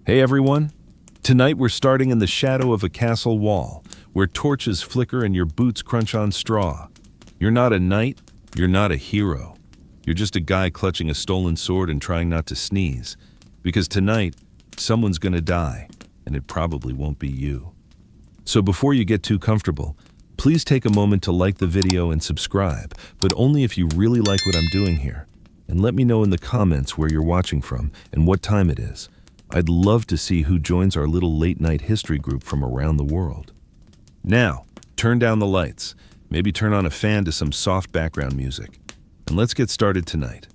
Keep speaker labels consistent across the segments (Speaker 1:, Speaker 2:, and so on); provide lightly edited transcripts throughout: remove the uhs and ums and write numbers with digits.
Speaker 1: Hey everyone! Tonight we're starting in the shadow of a castle wall, where torches flicker and your boots crunch on straw. You're not a knight, you're not a hero. You're just a guy clutching a stolen sword and trying not to sneeze. Because tonight, someone's gonna die, and it probably won't be you. So before you get too comfortable, please take a moment to like the video and subscribe, but only if you really like what I'm doing here. And let me know in the comments where you're watching from and what time it is. I'd love to see who joins our little late-night history group from around the world. Now, turn down the lights, maybe turn on a fan to some soft background music, and let's get started tonight.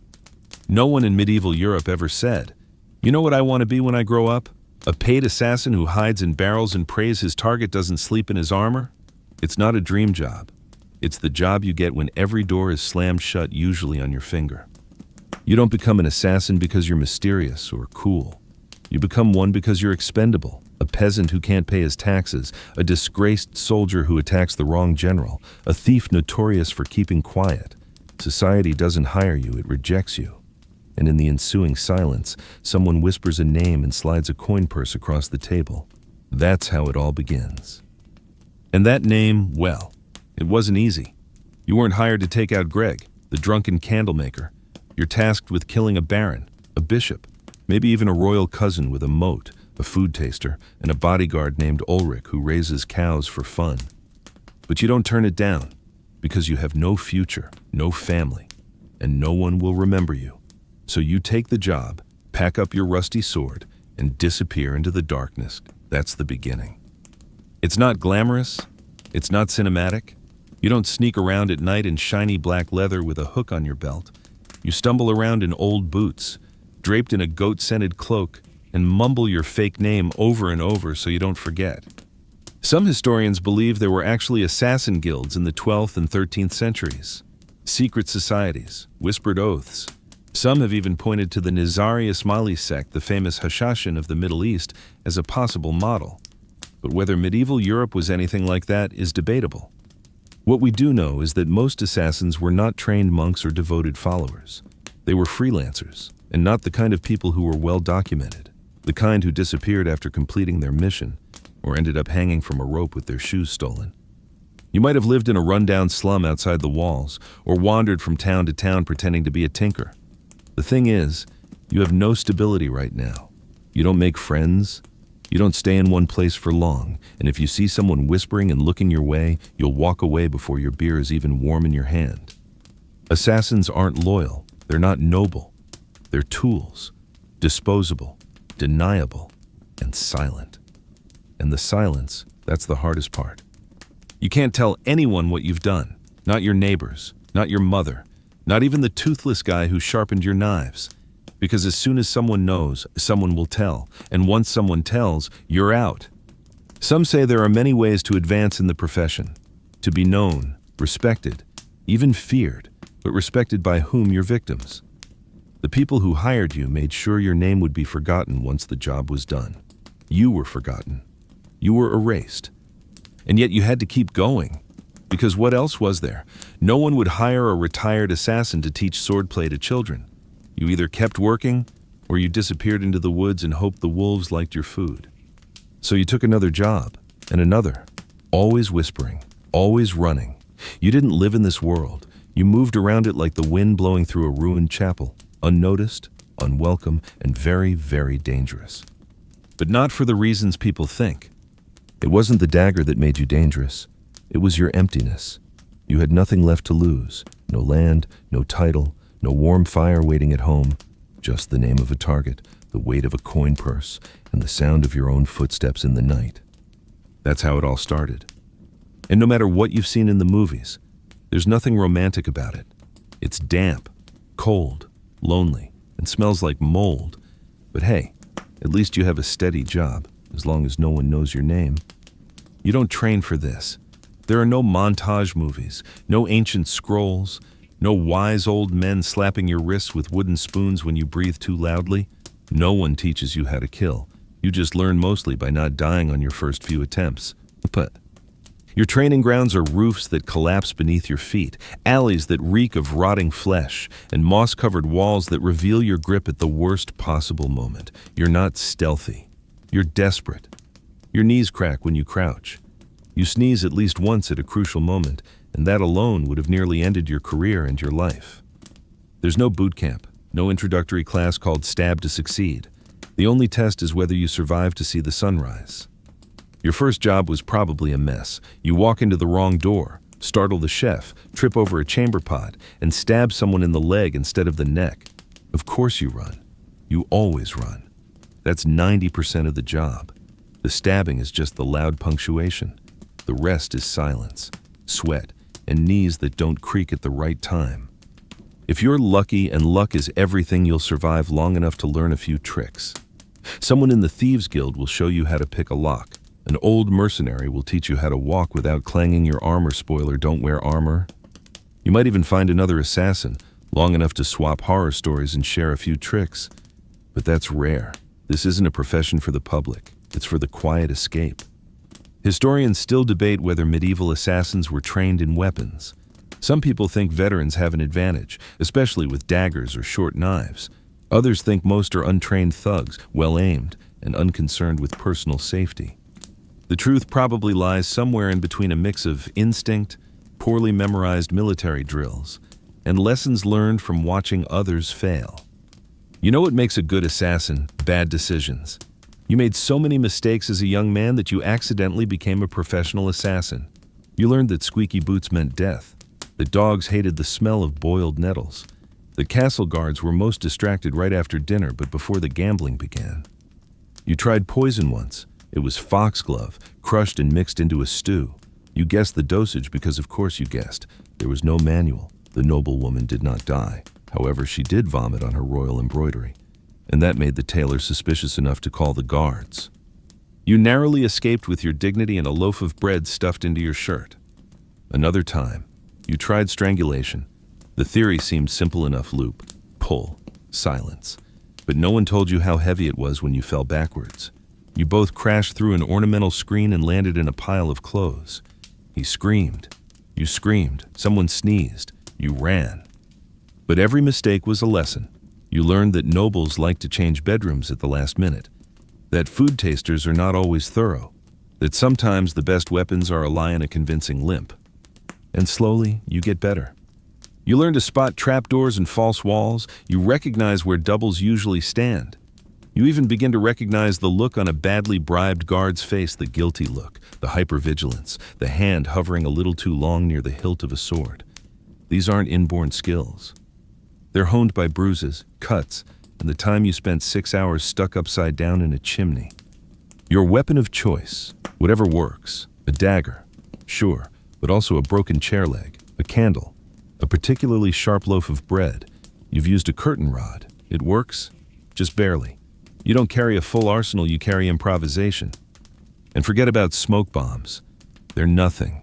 Speaker 1: No one in medieval Europe ever said, "You know what I want to be when I grow up? A paid assassin who hides in barrels and prays his target doesn't sleep in his armor?" It's not a dream job. It's the job you get when every door is slammed shut, usually on your finger. You don't become an assassin because you're mysterious or cool. You become one because you're expendable, a peasant who can't pay his taxes, a disgraced soldier who attacks the wrong general, a thief notorious for keeping quiet. Society doesn't hire you, it rejects you. And in the ensuing silence, someone whispers a name and slides a coin purse across the table. That's how it all begins. And that name, well, it wasn't easy. You weren't hired to take out Greg, the drunken candlemaker. You're tasked with killing a baron, a bishop, maybe even a royal cousin with a moat, a food taster, and a bodyguard named Ulrich who raises cows for fun. But you don't turn it down, because you have no future, no family, and no one will remember you. So you take the job, pack up your rusty sword, and disappear into the darkness. That's the beginning. It's not glamorous, it's not cinematic. You don't sneak around at night in shiny black leather with a hook on your belt. You stumble around in old boots, draped in a goat-scented cloak, and mumble your fake name over and over so you don't forget. Some historians believe there were actually assassin guilds in the 12th and 13th centuries. Secret societies, whispered oaths. Some have even pointed to the Nizari Ismaili sect, the famous Hashashin of the Middle East, as a possible model. But whether medieval Europe was anything like that is debatable. What we do know is that most assassins were not trained monks or devoted followers. They were freelancers, and not the kind of people who were well documented, the kind who disappeared after completing their mission, or ended up hanging from a rope with their shoes stolen. You might have lived in a rundown slum outside the walls, or wandered from town to town pretending to be a tinker. The thing is, you have no stability right now. You don't make friends, you don't stay in one place for long, and if you see someone whispering and looking your way, you'll walk away before your beer is even warm in your hand. Assassins aren't loyal, they're not noble. They're tools, disposable, deniable, and silent. And the silence, that's the hardest part. You can't tell anyone what you've done, not your neighbors, not your mother, not even the toothless guy who sharpened your knives. Because as soon as someone knows, someone will tell, and once someone tells, you're out. Some say there are many ways to advance in the profession, to be known, respected, even feared, but respected by whom? Your victims. The people who hired you made sure your name would be forgotten once the job was done. You were forgotten. You were erased. And yet you had to keep going. Because what else was there? No one would hire a retired assassin to teach swordplay to children. You either kept working, or you disappeared into the woods and hoped the wolves liked your food. So you took another job, and another, always whispering, always running. You didn't live in this world. You moved around it like the wind blowing through a ruined chapel, unnoticed, unwelcome, and very, very dangerous. But not for the reasons people think. It wasn't the dagger that made you dangerous. It was your emptiness. You had nothing left to lose. No land, no title, no warm fire waiting at home. Just the name of a target, the weight of a coin purse, and the sound of your own footsteps in the night. That's how it all started. And no matter what you've seen in the movies, there's nothing romantic about it. It's damp, cold, lonely, and smells like mold. But hey, at least you have a steady job, as long as no one knows your name. You don't train for this. There are no montage movies, no ancient scrolls, no wise old men slapping your wrists with wooden spoons when you breathe too loudly. No one teaches you how to kill. You just learn mostly by not dying on your first few attempts. But your training grounds are roofs that collapse beneath your feet, alleys that reek of rotting flesh, and moss-covered walls that reveal your grip at the worst possible moment. You're not stealthy. You're desperate. Your knees crack when you crouch. You sneeze at least once at a crucial moment, and that alone would have nearly ended your career and your life. There's no boot camp, no introductory class called Stab to Succeed. The only test is whether you survive to see the sunrise. Your first job was probably a mess. You walk into the wrong door, startle the chef, trip over a chamber pot, and stab someone in the leg instead of the neck. Of course you run. You always run. That's 90% of the job. The stabbing is just the loud punctuation. The rest is silence, sweat, and knees that don't creak at the right time. If you're lucky and luck is everything, you'll survive long enough to learn a few tricks. Someone in the Thieves Guild will show you how to pick a lock. An old mercenary will teach you how to walk without clanging your armor. Spoiler, don't wear armor. You might even find another assassin, long enough to swap horror stories and share a few tricks. But that's rare. This isn't a profession for the public. It's for the quiet escape. Historians still debate whether medieval assassins were trained in weapons. Some people think veterans have an advantage, especially with daggers or short knives. Others think most are untrained thugs, well-aimed, and unconcerned with personal safety. The truth probably lies somewhere in between a mix of instinct, poorly memorized military drills, and lessons learned from watching others fail. You know what makes a good assassin? Bad decisions. You made so many mistakes as a young man that you accidentally became a professional assassin. You learned that squeaky boots meant death, that dogs hated the smell of boiled nettles, that castle guards were most distracted right after dinner but before the gambling began. You tried poison once. It was foxglove, crushed and mixed into a stew. You guessed the dosage because of course you guessed. There was no manual. The noblewoman did not die. However, she did vomit on her royal embroidery, and that made the tailor suspicious enough to call the guards. You narrowly escaped with your dignity and a loaf of bread stuffed into your shirt. Another time, you tried strangulation. The theory seemed simple enough: loop, pull, silence. But no one told you how heavy it was when you fell backwards. You both crashed through an ornamental screen and landed in a pile of clothes. He screamed. You screamed. Someone sneezed. You ran. But every mistake was a lesson. You learned that nobles like to change bedrooms at the last minute, that food tasters are not always thorough, that sometimes the best weapons are a lie and a convincing limp. And slowly, you get better. You learn to spot trapdoors and false walls. You recognize where doubles usually stand. You even begin to recognize the look on a badly bribed guard's face, the guilty look, the hypervigilance, the hand hovering a little too long near the hilt of a sword. These aren't inborn skills. They're honed by bruises, cuts, and the time you spent 6 hours stuck upside down in a chimney. Your weapon of choice, whatever works, a dagger, sure, but also a broken chair leg, a candle, a particularly sharp loaf of bread. You've used a curtain rod. It works, just barely. You don't carry a full arsenal, you carry improvisation. And forget about smoke bombs. They're nothing.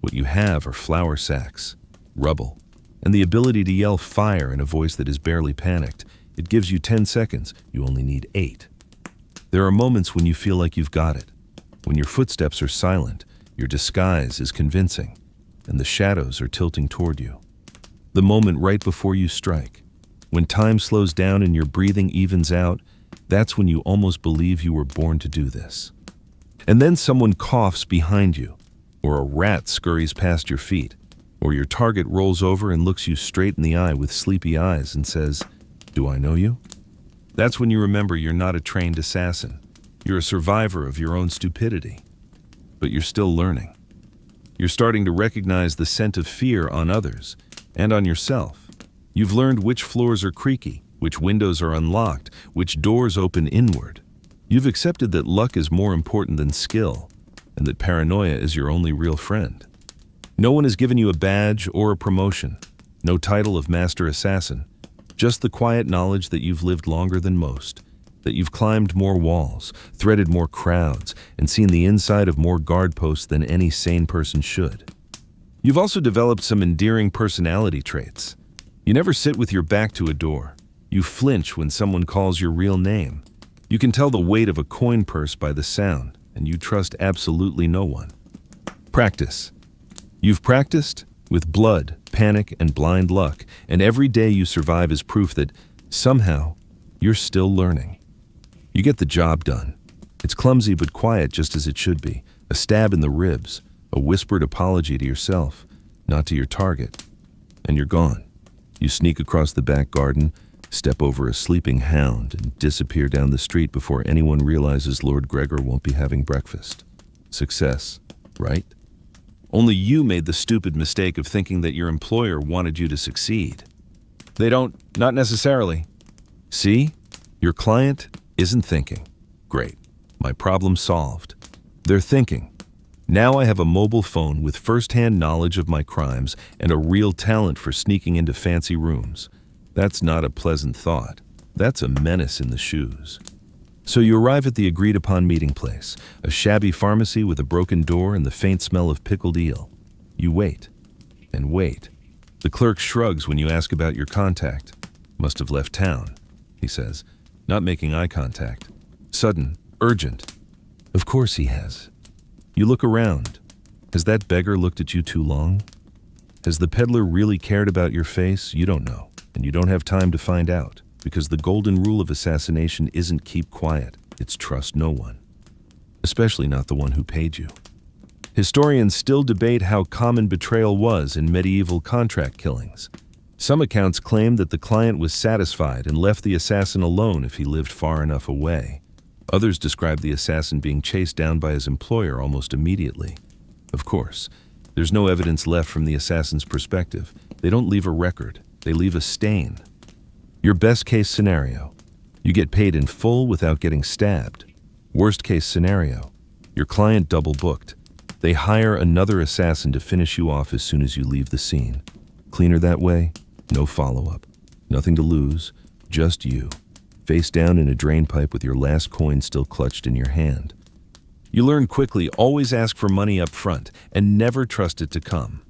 Speaker 1: What you have are flour sacks, rubble, and the ability to yell fire in a voice that is barely panicked. It gives you 10 seconds. You only need 8. There are moments when you feel like you've got it, when your footsteps are silent, your disguise is convincing, and the shadows are tilting toward you. The moment right before you strike, when time slows down and your breathing evens out, that's when you almost believe you were born to do this. And then someone coughs behind you, or a rat scurries past your feet, or your target rolls over and looks you straight in the eye with sleepy eyes and says, "Do I know you?" That's when you remember you're not a trained assassin. You're a survivor of your own stupidity. But you're still learning. You're starting to recognize the scent of fear on others and on yourself. You've learned which floors are creaky, which windows are unlocked, which doors open inward. You've accepted that luck is more important than skill, and that paranoia is your only real friend. No one has given you a badge or a promotion, no title of master assassin, just the quiet knowledge that you've lived longer than most, that you've climbed more walls, threaded more crowds, and seen the inside of more guard posts than any sane person should. You've also developed some endearing personality traits. You never sit with your back to a door. You flinch when someone calls your real name. You can tell the weight of a coin purse by the sound, and you trust absolutely no one. Practice. You've practiced with blood, panic, and blind luck, and every day you survive is proof that, somehow, you're still learning. You get the job done. It's clumsy but quiet, just as it should be. A stab in the ribs, a whispered apology to yourself, not to your target. And you're gone. You sneak across the back garden, step over a sleeping hound, and disappear down the street before anyone realizes Lord Gregor won't be having breakfast. Success, right? Only you made the stupid mistake of thinking that your employer wanted you to succeed. They don't, not necessarily. See? Your client isn't thinking. Great. My problem solved. They're thinking. Now I have a mobile phone with first-hand knowledge of my crimes and a real talent for sneaking into fancy rooms. That's not a pleasant thought. That's a menace in the shoes. So you arrive at the agreed-upon meeting place, a shabby pharmacy with a broken door and the faint smell of pickled eel. You wait and wait. The clerk shrugs when you ask about your contact. Must have left town, he says, not making eye contact. Sudden, urgent. Of course he has. You look around. Has that beggar looked at you too long? Has the peddler really cared about your face? You don't know, and you don't have time to find out, because the golden rule of assassination isn't keep quiet, it's trust no one, especially not the one who paid you. Historians still debate how common betrayal was in medieval contract killings. Some accounts claim that the client was satisfied and left the assassin alone if he lived far enough away. Others describe the assassin being chased down by his employer almost immediately. Of course, there's no evidence left from the assassin's perspective. They don't leave a record, they leave a stain. Your best case scenario, you get paid in full without getting stabbed. Worst case scenario, your client double booked. They hire another assassin to finish you off as soon as you leave the scene. Cleaner that way, no follow-up. Nothing to lose, just you, face down in a drain pipe with your last coin still clutched in your hand. You learn quickly, always ask for money up front and never trust it to come.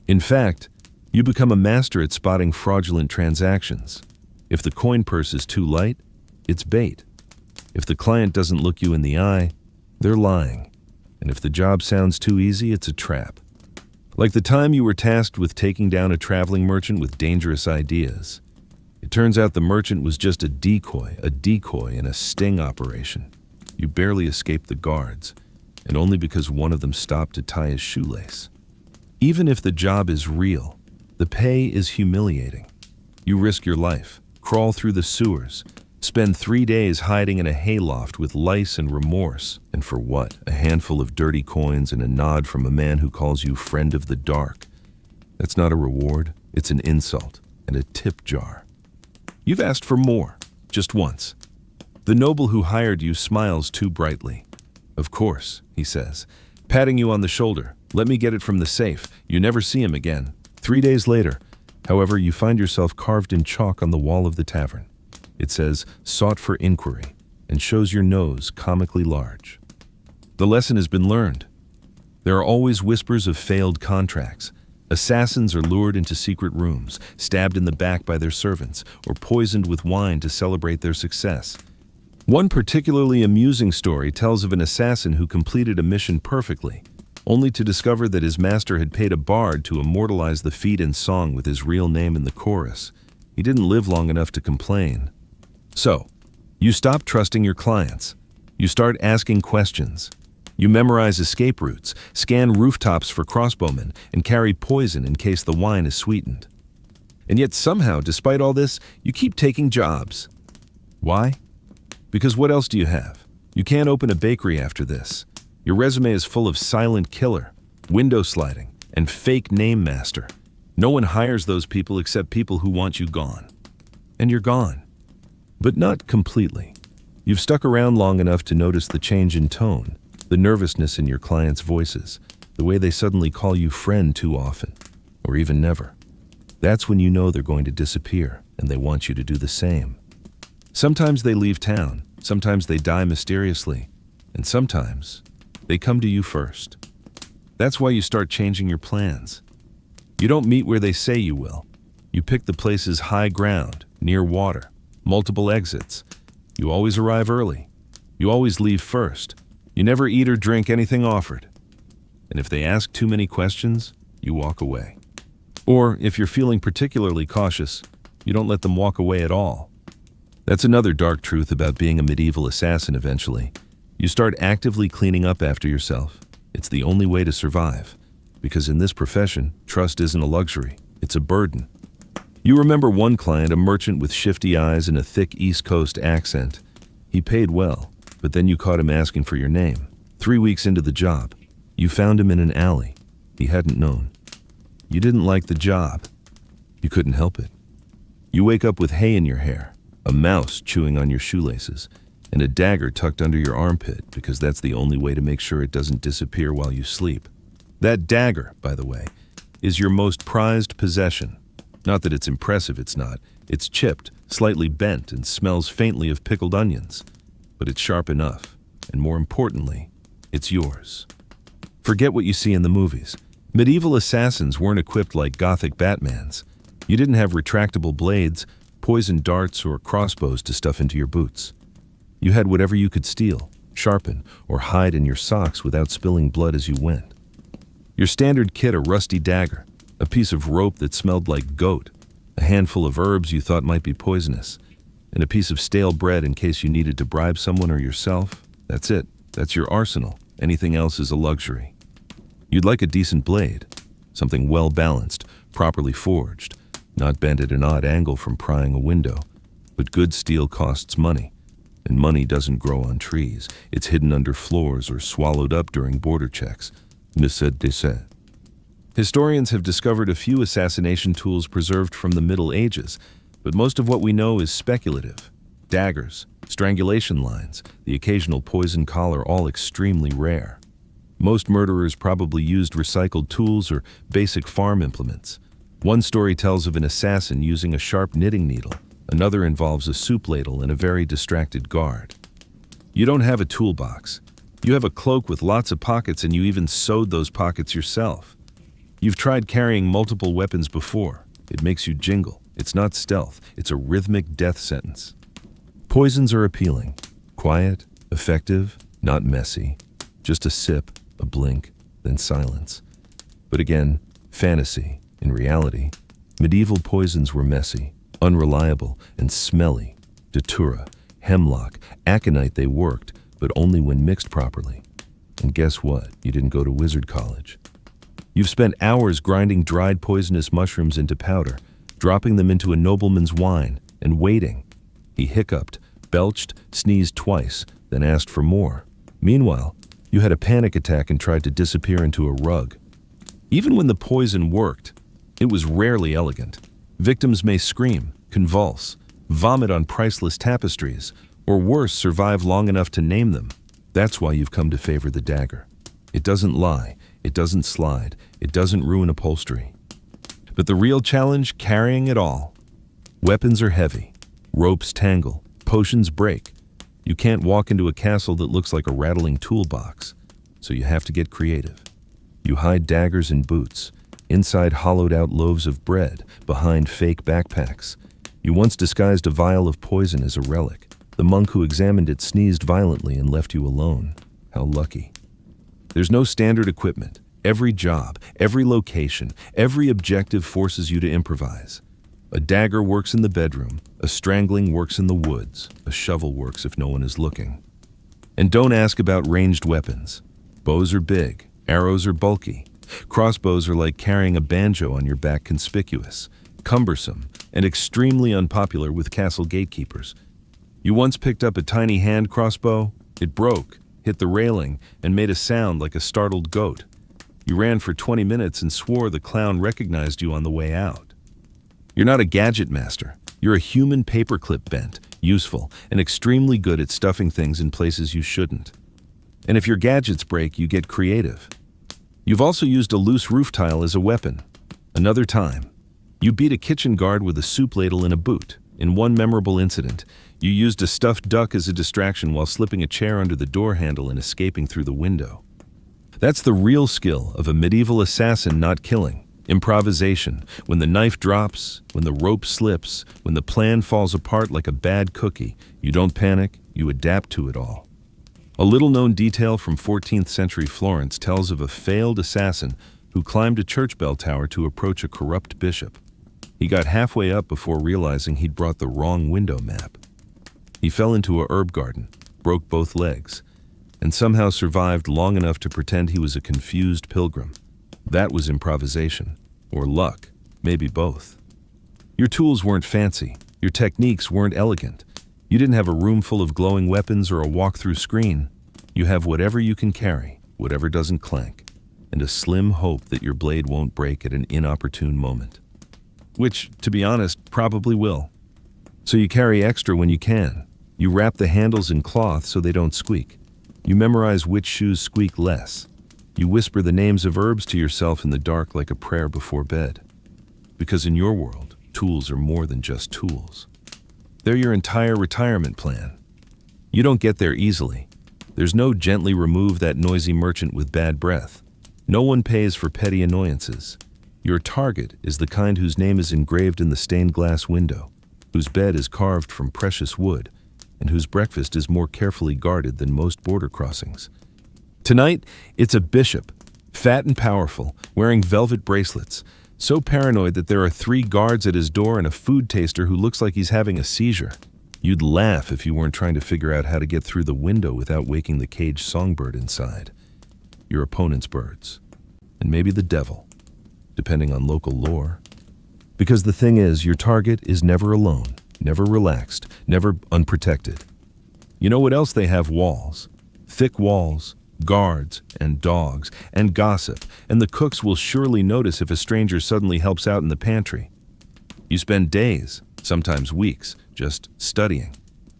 Speaker 1: In fact, you become a master at spotting fraudulent transactions. If the coin purse is too light, it's bait. If the client doesn't look you in the eye, they're lying. And if the job sounds too easy, it's a trap. Like the time you were tasked with taking down a traveling merchant with dangerous ideas. It turns out the merchant was just a decoy in a sting operation. You barely escaped the guards, and only because one of them stopped to tie his shoelace. Even if the job is real, the pay is humiliating. You risk your life, crawl through the sewers, spend 3 days hiding in a hayloft with lice and remorse. And for what? A handful of dirty coins and a nod from a man who calls you friend of the dark. That's not a reward, it's an insult and a tip jar. You've asked for more, just once. The noble who hired you smiles too brightly. Of course, he says, patting you on the shoulder. Let me get it from the safe. You never see him again. 3 days later, however, you find yourself carved in chalk on the wall of the tavern. It says, sought for inquiry, and shows your nose comically large. The lesson has been learned. There are always whispers of failed contracts. Assassins are lured into secret rooms, stabbed in the back by their servants, or poisoned with wine to celebrate their success. One particularly amusing story tells of an assassin who completed a mission perfectly, only to discover that his master had paid a bard to immortalize the feat in song with his real name in the chorus. He didn't live long enough to complain. So, you stop trusting your clients. You start asking questions. You memorize escape routes, scan rooftops for crossbowmen, and carry poison in case the wine is sweetened. And yet somehow, despite all this, you keep taking jobs. Why? Because what else do you have? You can't open a bakery after this. Your resume is full of silent killer, window sliding, and fake name master. No one hires those people except people who want you gone. And you're gone. But not completely. You've stuck around long enough to notice the change in tone, the nervousness in your clients' voices, the way they suddenly call you friend too often, or even never. That's when you know they're going to disappear, and they want you to do the same. Sometimes they leave town, sometimes they die mysteriously, and sometimes they come to you first. That's why you start changing your plans. You don't meet where they say you will. You pick the places high ground, near water, multiple exits. You always arrive early. You always leave first. You never eat or drink anything offered. And if they ask too many questions, you walk away. Or if you're feeling particularly cautious, you don't let them walk away at all. That's another dark truth about being a medieval assassin eventually. You start actively cleaning up after yourself. It's the only way to survive. Because in this profession, trust isn't a luxury, it's a burden. You remember one client, a merchant with shifty eyes and a thick East Coast accent. He paid well, but then you caught him asking for your name. 3 weeks into the job, you found him in an alley. He hadn't known. You didn't like the job. You couldn't help it. You wake up with hay in your hair, a mouse chewing on your shoelaces, and a dagger tucked under your armpit because that's the only way to make sure it doesn't disappear while you sleep. That dagger, by the way, is your most prized possession. Not that it's impressive, it's not. It's chipped, slightly bent, and smells faintly of pickled onions. But it's sharp enough, and more importantly, it's yours. Forget what you see in the movies. Medieval assassins weren't equipped like Gothic Batmans. You didn't have retractable blades, poison darts, or crossbows to stuff into your boots. You had whatever you could steal, sharpen, or hide in your socks without spilling blood as you went. Your standard kit: a rusty dagger, a piece of rope that smelled like goat, a handful of herbs you thought might be poisonous, and a piece of stale bread in case you needed to bribe someone or yourself. That's it. That's your arsenal. Anything else is a luxury. You'd like a decent blade, something well-balanced, properly forged, not bent at an odd angle from prying a window. But good steel costs money, and money doesn't grow on trees. It's hidden under floors or swallowed up during border checks. Décès. Historians have discovered a few assassination tools preserved from the Middle Ages, but most of what we know is speculative. Daggers, strangulation lines, the occasional poison collar, all extremely rare. Most murderers probably used recycled tools or basic farm implements. One story tells of an assassin using a sharp knitting needle. Another involves a soup ladle and a very distracted guard. You don't have a toolbox. You have a cloak with lots of pockets, and you even sewed those pockets yourself. You've tried carrying multiple weapons before. It makes you jingle. It's not stealth. It's a rhythmic death sentence. Poisons are appealing. Quiet, effective, not messy. Just a sip, a blink, then silence. But again, fantasy. In reality, medieval poisons were messy, unreliable, and smelly. Datura, hemlock, aconite, they worked, but only when mixed properly. And guess what? You didn't go to wizard college. You've spent hours grinding dried poisonous mushrooms into powder, dropping them into a nobleman's wine, and waiting. He hiccuped, belched, sneezed twice, then asked for more. Meanwhile, you had a panic attack and tried to disappear into a rug. Even when the poison worked, it was rarely elegant. Victims may scream, convulse, vomit on priceless tapestries, or worse, survive long enough to name them. That's why you've come to favor the dagger. It doesn't lie. It doesn't slide. It doesn't ruin upholstery. But the real challenge, carrying it all. Weapons are heavy. Ropes tangle. Potions break. You can't walk into a castle that looks like a rattling toolbox. So you have to get creative. You hide daggers in boots, inside hollowed-out loaves of bread, behind fake backpacks. You once disguised a vial of poison as a relic. The monk who examined it sneezed violently and left you alone. How lucky. There's no standard equipment. Every job, every location, every objective forces you to improvise. A dagger works in the bedroom, a strangling works in the woods, a shovel works if no one is looking. And don't ask about ranged weapons. Bows are big, arrows are bulky. Crossbows are like carrying a banjo on your back, conspicuous, cumbersome, and extremely unpopular with castle gatekeepers. You once picked up a tiny hand crossbow. It broke, hit the railing, and made a sound like a startled goat. You ran for 20 minutes and swore the clown recognized you on the way out. You're not a gadget master. You're a human paperclip bent, useful, and extremely good at stuffing things in places you shouldn't. And if your gadgets break, you get creative. You've also used a loose roof tile as a weapon. Another time, you beat a kitchen guard with a soup ladle in a boot. In one memorable incident, you used a stuffed duck as a distraction while slipping a chair under the door handle and escaping through the window. That's the real skill of a medieval assassin, not killing. Improvisation. When the knife drops, when the rope slips, when the plan falls apart like a bad cookie, you don't panic, you adapt to it all. A little-known detail from 14th century Florence tells of a failed assassin who climbed a church bell tower to approach a corrupt bishop. He got halfway up before realizing he'd brought the wrong window map. He fell into a herb garden, broke both legs, and somehow survived long enough to pretend he was a confused pilgrim. That was improvisation, or luck, maybe both. Your tools weren't fancy, your techniques weren't elegant. You didn't have a room full of glowing weapons or a walk-through screen. You have whatever you can carry, whatever doesn't clank, and a slim hope that your blade won't break at an inopportune moment. Which, to be honest, probably will. So you carry extra when you can. You wrap the handles in cloth so they don't squeak. You memorize which shoes squeak less. You whisper the names of herbs to yourself in the dark like a prayer before bed. Because in your world, tools are more than just tools. They're your entire retirement plan. You don't get there easily. There's no gently remove that noisy merchant with bad breath. No one pays for petty annoyances. Your target is the kind whose name is engraved in the stained glass window, whose bed is carved from precious wood, and whose breakfast is more carefully guarded than most border crossings. Tonight, it's a bishop, fat and powerful, wearing velvet bracelets, so paranoid that there are 3 guards at his door and a food taster who looks like he's having a seizure. You'd laugh if you weren't trying to figure out how to get through the window without waking the caged songbird inside. Your opponent's birds. And maybe the devil, depending on local lore. Because the thing is, your target is never alone, never relaxed, never unprotected. You know what else they have? Walls. Thick walls, guards, and dogs, and gossip, and the cooks will surely notice if a stranger suddenly helps out in the pantry. You spend days, sometimes weeks, just studying,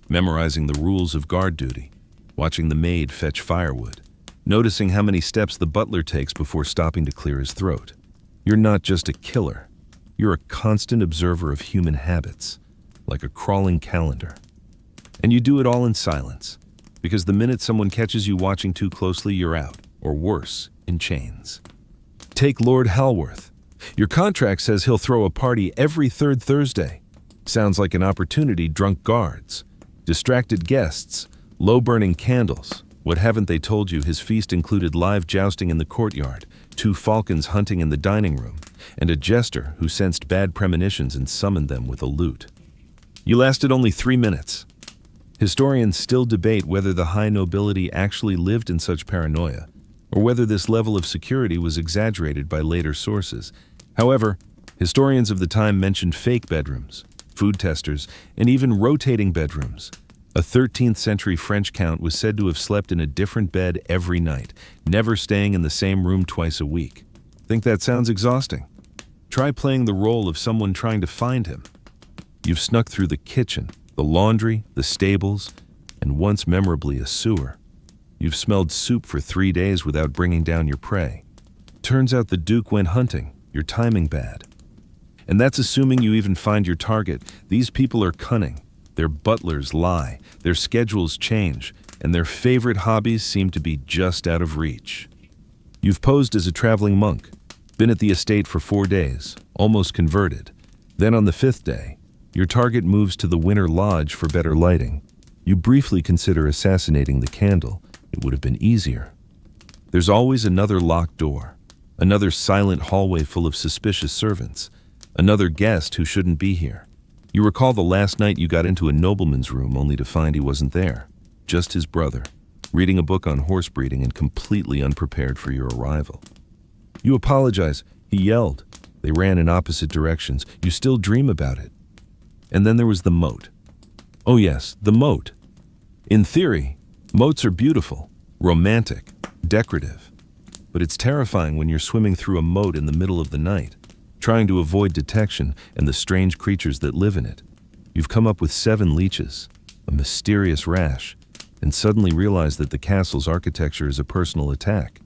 Speaker 1: memorizing the rules of guard duty, watching the maid fetch firewood, noticing how many steps the butler takes before stopping to clear his throat. You're not just a killer. You're a constant observer of human habits, like a crawling calendar. And you do it all in silence, because the minute someone catches you watching too closely, you're out, or worse, in chains. Take Lord Halworth. Your contract says he'll throw a party every 3rd Thursday. Sounds like an opportunity. Drunk guards, distracted guests, low-burning candles. What haven't they told you? His feast included live jousting in the courtyard, 2 falcons hunting in the dining room, and a jester who sensed bad premonitions and summoned them with a lute. You lasted only 3 minutes. Historians still debate whether the high nobility actually lived in such paranoia, or whether this level of security was exaggerated by later sources. However, historians of the time mentioned fake bedrooms, food testers, and even rotating bedrooms. A 13th century French count was said to have slept in a different bed every night, never staying in the same room twice a week. Think that sounds exhausting? Try playing the role of someone trying to find him. You've snuck through the kitchen, the laundry, the stables, and once memorably a sewer. You've smelled soup for 3 days without bringing down your prey. Turns out the Duke went hunting, your timing bad. And that's assuming you even find your target. These people are cunning. Their butlers lie, their schedules change, and their favorite hobbies seem to be just out of reach. You've posed as a traveling monk, been at the estate for 4 days, almost converted. Then on the 5th day, your target moves to the Winter Lodge for better lighting. You briefly consider assassinating the candle. It would have been easier. There's always another locked door, another silent hallway full of suspicious servants, another guest who shouldn't be here. You recall the last night you got into a nobleman's room only to find he wasn't there, just his brother, reading a book on horse breeding and completely unprepared for your arrival. You apologize. He yelled. They ran in opposite directions. You still dream about it. And then there was the moat. Oh yes, the moat. In theory, moats are beautiful, romantic, decorative. But it's terrifying when you're swimming through a moat in the middle of the night, trying to avoid detection and the strange creatures that live in it. You've come up with 7 leeches, a mysterious rash, and suddenly realize that the castle's architecture is a personal attack.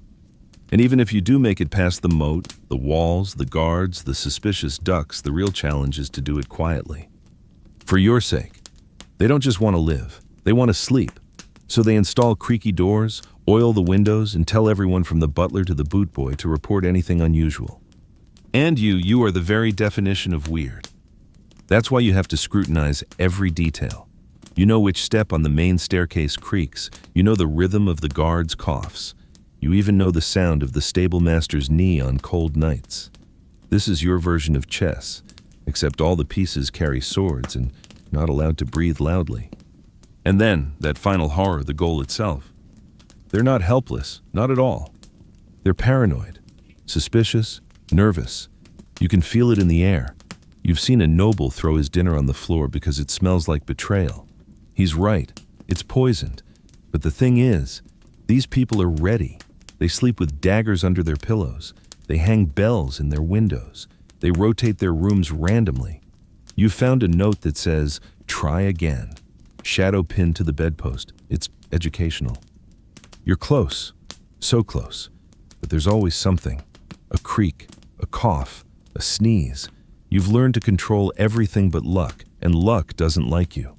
Speaker 1: And even if you do make it past the moat, the walls, the guards, the suspicious ducks, the real challenge is to do it quietly. For your sake. They don't just want to live, they want to sleep. So they install creaky doors, oil the windows, and tell everyone from the butler to the boot boy to report anything unusual. And you are the very definition of weird. That's why you have to scrutinize every detail. You know which step on the main staircase creaks. You know the rhythm of the guard's coughs. You even know the sound of the stable master's knee on cold nights. This is your version of chess, except all the pieces carry swords and not allowed to breathe loudly. And then, that final horror, the goal itself. They're not helpless, not at all. They're paranoid, suspicious, nervous. You can feel it in the air. You've seen a noble throw his dinner on the floor because it smells like betrayal. He's right, it's poisoned. But the thing is, these people are ready. They sleep with daggers under their pillows. They hang bells in their windows. They rotate their rooms randomly. You found a note that says, "Try again." Shadow pinned to the bedpost. It's educational. You're close, so close. But there's always something. A creak, a cough, a sneeze. You've learned to control everything but luck, and luck doesn't like you.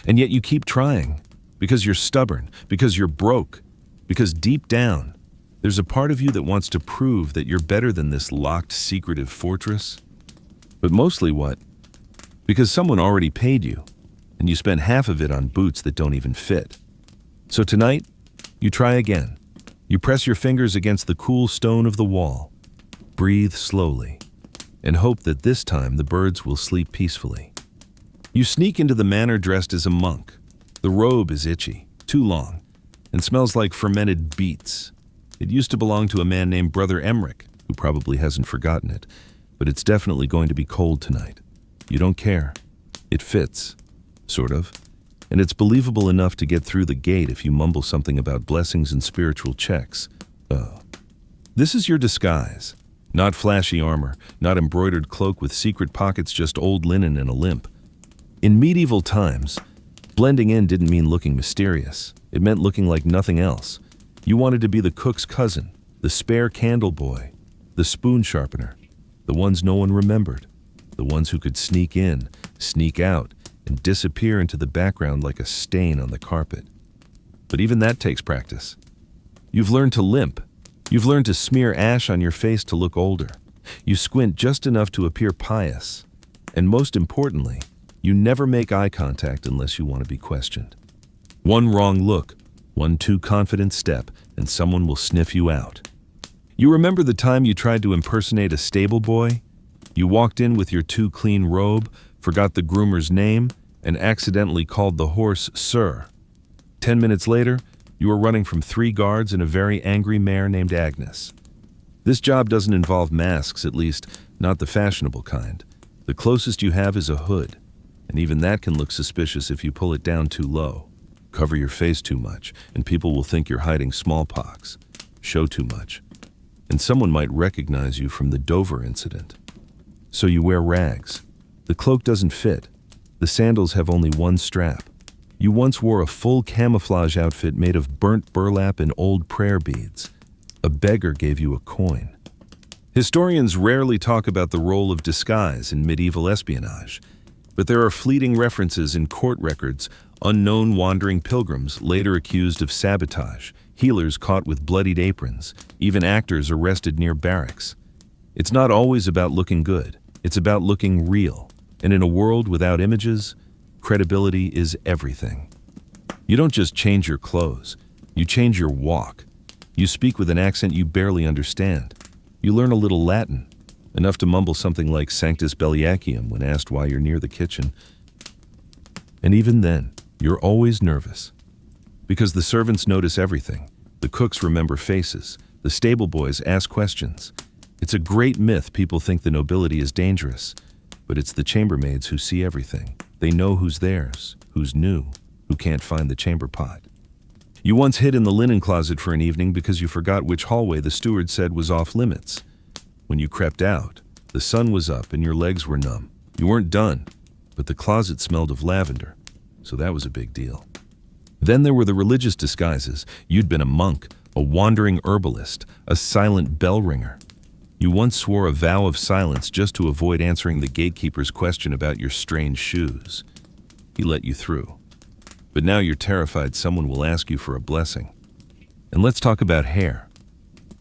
Speaker 1: And yet you keep trying, because you're stubborn, because you're broke, because deep down, there's a part of you that wants to prove that you're better than this locked, secretive fortress. But mostly what? Because someone already paid you, and you spent half of it on boots that don't even fit. So tonight, you try again. You press your fingers against the cool stone of the wall. Breathe slowly, and hope that this time the birds will sleep peacefully. You sneak into the manor dressed as a monk. The robe is itchy, too long, and smells like fermented beets. It used to belong to a man named Brother Emmerich, who probably hasn't forgotten it, but it's definitely going to be cold tonight. You don't care. It fits, sort of, and it's believable enough to get through the gate if you mumble something about blessings and spiritual checks. This is your disguise. Not flashy armor, not embroidered cloak with secret pockets, just old linen and a limp. In medieval times, blending in didn't mean looking mysterious. It meant looking like nothing else. You wanted to be the cook's cousin, the spare candle boy, the spoon sharpener, the ones no one remembered, the ones who could sneak in, sneak out, and disappear into the background like a stain on the carpet. But even that takes practice. You've learned to limp. You've learned to smear ash on your face to look older. You squint just enough to appear pious. And most importantly, you never make eye contact unless you want to be questioned. One wrong look, one too confident step, and someone will sniff you out. You remember the time you tried to impersonate a stable boy? You walked in with your too clean robe, forgot the groomer's name, and accidentally called the horse Sir. 10 minutes later, you were running from 3 guards and a very angry mare named Agnes. This job doesn't involve masks, at least not the fashionable kind. The closest you have is a hood, and even that can look suspicious if you pull it down too low. Cover your face too much, and people will think you're hiding smallpox. Show too much, and someone might recognize you from the Dover incident. So you wear rags. The cloak doesn't fit. The sandals have only one strap. You once wore a full camouflage outfit made of burnt burlap and old prayer beads. A beggar gave you a coin. Historians rarely talk about the role of disguise in medieval espionage, but there are fleeting references in court records, unknown wandering pilgrims later accused of sabotage, healers caught with bloodied aprons, even actors arrested near barracks. It's not always about looking good. It's about looking real. And in a world without images, credibility is everything. You don't just change your clothes. You change your walk. You speak with an accent you barely understand. You learn a little Latin, enough to mumble something like Sanctus Belliacium when asked why you're near the kitchen. And even then, you're always nervous. Because the servants notice everything. The cooks remember faces. The stable boys ask questions. It's a great myth people think the nobility is dangerous, but it's the chambermaids who see everything. They know who's theirs, who's new, who can't find the chamber pot. You once hid in the linen closet for an evening because you forgot which hallway the steward said was off limits. When you crept out, the sun was up and your legs were numb. You weren't done, but the closet smelled of lavender, so that was a big deal. Then there were the religious disguises. You'd been a monk, a wandering herbalist, a silent bell ringer. You once swore a vow of silence just to avoid answering the gatekeeper's question about your strange shoes. He let you through. But now you're terrified someone will ask you for a blessing. And let's talk about hair.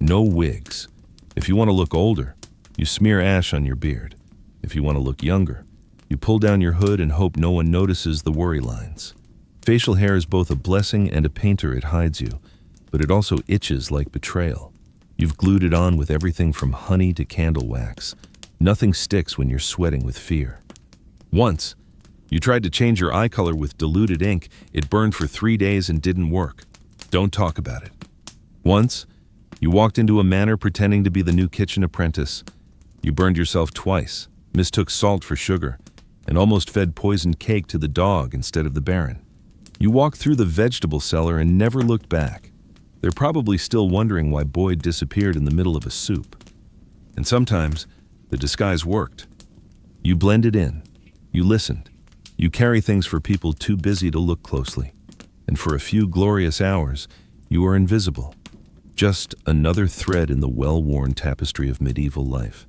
Speaker 1: No wigs. If you want to look older, you smear ash on your beard. If you want to look younger, you pull down your hood and hope no one notices the worry lines. Facial hair is both a blessing and a painter. It hides you, but it also itches like betrayal. You've glued it on with everything from honey to candle wax. Nothing sticks when you're sweating with fear. Once, you tried to change your eye color with diluted ink. It burned for 3 days and didn't work. Don't talk about it. Once, you walked into a manor pretending to be the new kitchen apprentice. You burned yourself twice, mistook salt for sugar, and almost fed poisoned cake to the dog instead of the Baron. You walked through the vegetable cellar and never looked back. They're probably still wondering why Boyd disappeared in the middle of a soup. And sometimes, the disguise worked. You blended in. You listened. You carry things for people too busy to look closely. And for a few glorious hours, you are invisible. Just another thread in the well-worn tapestry of medieval life.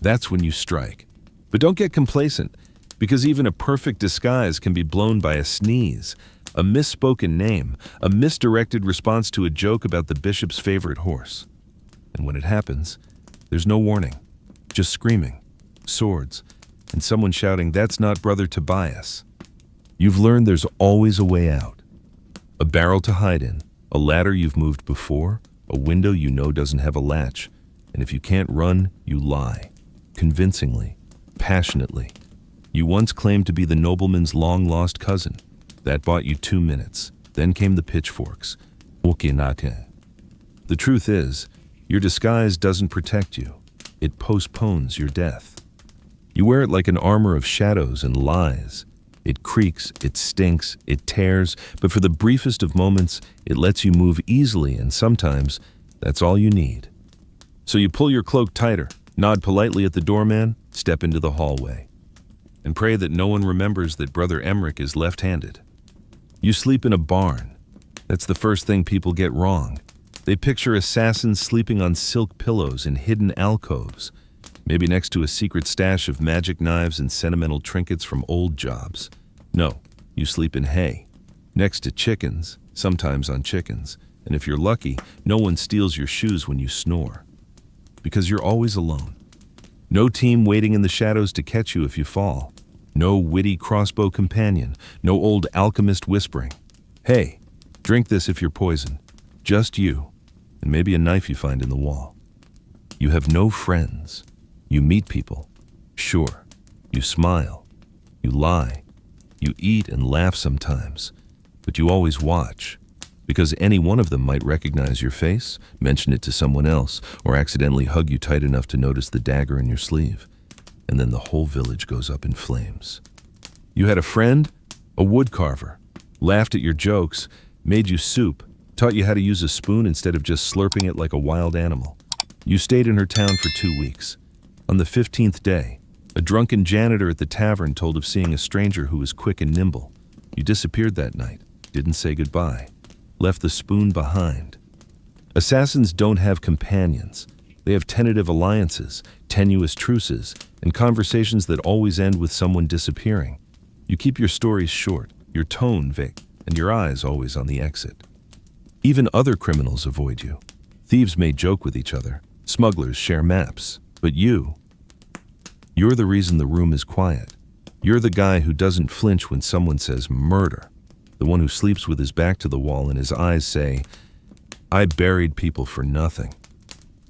Speaker 1: That's when you strike. But don't get complacent, because even a perfect disguise can be blown by a sneeze, a misspoken name, a misdirected response to a joke about the bishop's favorite horse. And when it happens, there's no warning, just screaming, swords, and someone shouting, "That's not Brother Tobias." You've learned there's always a way out. A barrel to hide in, a ladder you've moved before, a window you know doesn't have a latch, and if you can't run, you lie, convincingly, passionately. You once claimed to be the nobleman's long-lost cousin. That bought you 2 minutes. Then came the pitchforks. The truth is, your disguise doesn't protect you. It postpones your death. You wear it like an armor of shadows and lies. It creaks, it stinks, it tears, but for the briefest of moments, it lets you move easily, and sometimes that's all you need. So you pull your cloak tighter, nod politely at the doorman, step into the hallway, and pray that no one remembers that Brother Emmerich is left-handed. You sleep in a barn. That's the first thing people get wrong. They picture assassins sleeping on silk pillows in hidden alcoves, maybe next to a secret stash of magic knives and sentimental trinkets from old jobs. No, you sleep in hay, next to chickens, sometimes on chickens, and if you're lucky, no one steals your shoes when you snore. Because you're always alone. No team waiting in the shadows to catch you if you fall. No witty crossbow companion, no old alchemist whispering, "Hey, drink this if you're poisoned." Just you, and maybe a knife you find in the wall. You have no friends. You meet people. Sure, you smile. You lie. You eat and laugh sometimes. But you always watch, because any one of them might recognize your face, mention it to someone else, or accidentally hug you tight enough to notice the dagger in your sleeve. And then the whole village goes up in flames. You had a friend, a woodcarver, laughed at your jokes, made you soup, taught you how to use a spoon instead of just slurping it like a wild animal. You stayed in her town for 2 weeks. On the 15th day, a drunken janitor at the tavern told of seeing a stranger who was quick and nimble. You disappeared that night, didn't say goodbye, left the spoon behind. Assassins don't have companions. They have tentative alliances, tenuous truces, and conversations that always end with someone disappearing. You keep your stories short, your tone vague, and your eyes always on the exit. Even other criminals avoid you. Thieves may joke with each other. Smugglers share maps. But you're the reason the room is quiet. You're the guy who doesn't flinch when someone says murder. The one who sleeps with his back to the wall and his eyes say, "I buried people for nothing."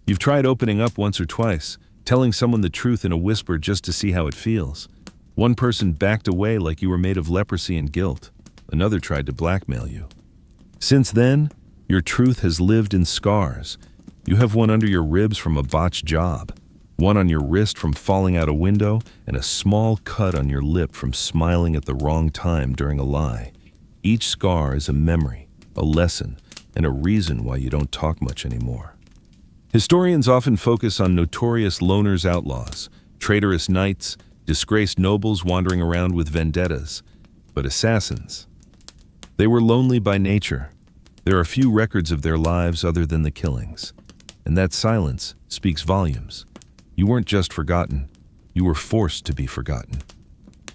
Speaker 1: You've tried opening up once or twice, telling someone the truth in a whisper just to see how it feels. One person backed away like you were made of leprosy and guilt. Another tried to blackmail you. Since then, your truth has lived in scars. You have one under your ribs from a botched job, one on your wrist from falling out a window, and a small cut on your lip from smiling at the wrong time during a lie. Each scar is a memory, a lesson, and a reason why you don't talk much anymore. Historians often focus on notorious loners, outlaws, traitorous knights, disgraced nobles wandering around with vendettas. But assassins, they were lonely by nature. There are few records of their lives other than the killings. And that silence speaks volumes. You weren't just forgotten. You were forced to be forgotten.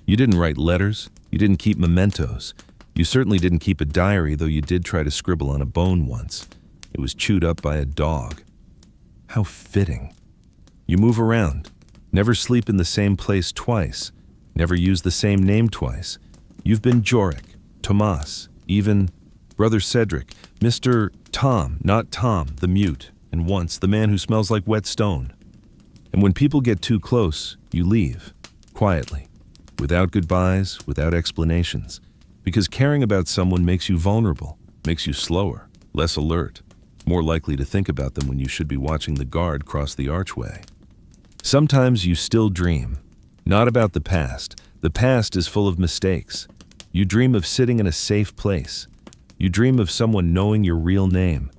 Speaker 1: You didn't write letters. You didn't keep mementos. You certainly didn't keep a diary, though you did try to scribble on a bone once. It was chewed up by a dog. How fitting. You move around. Never sleep in the same place twice. Never use the same name twice. You've been Jorik, Tomas, even Brother Cedric, Mr. Tom, not Tom, the mute, and once the man who smells like wet stone. And when people get too close, you leave, quietly, without goodbyes, without explanations, because caring about someone makes you vulnerable, makes you slower, less alert, more likely to think about them when you should be watching the guard cross the archway. Sometimes you still dream, not about the past. The past is full of mistakes. You dream of sitting in a safe place. You dream of someone knowing your real name.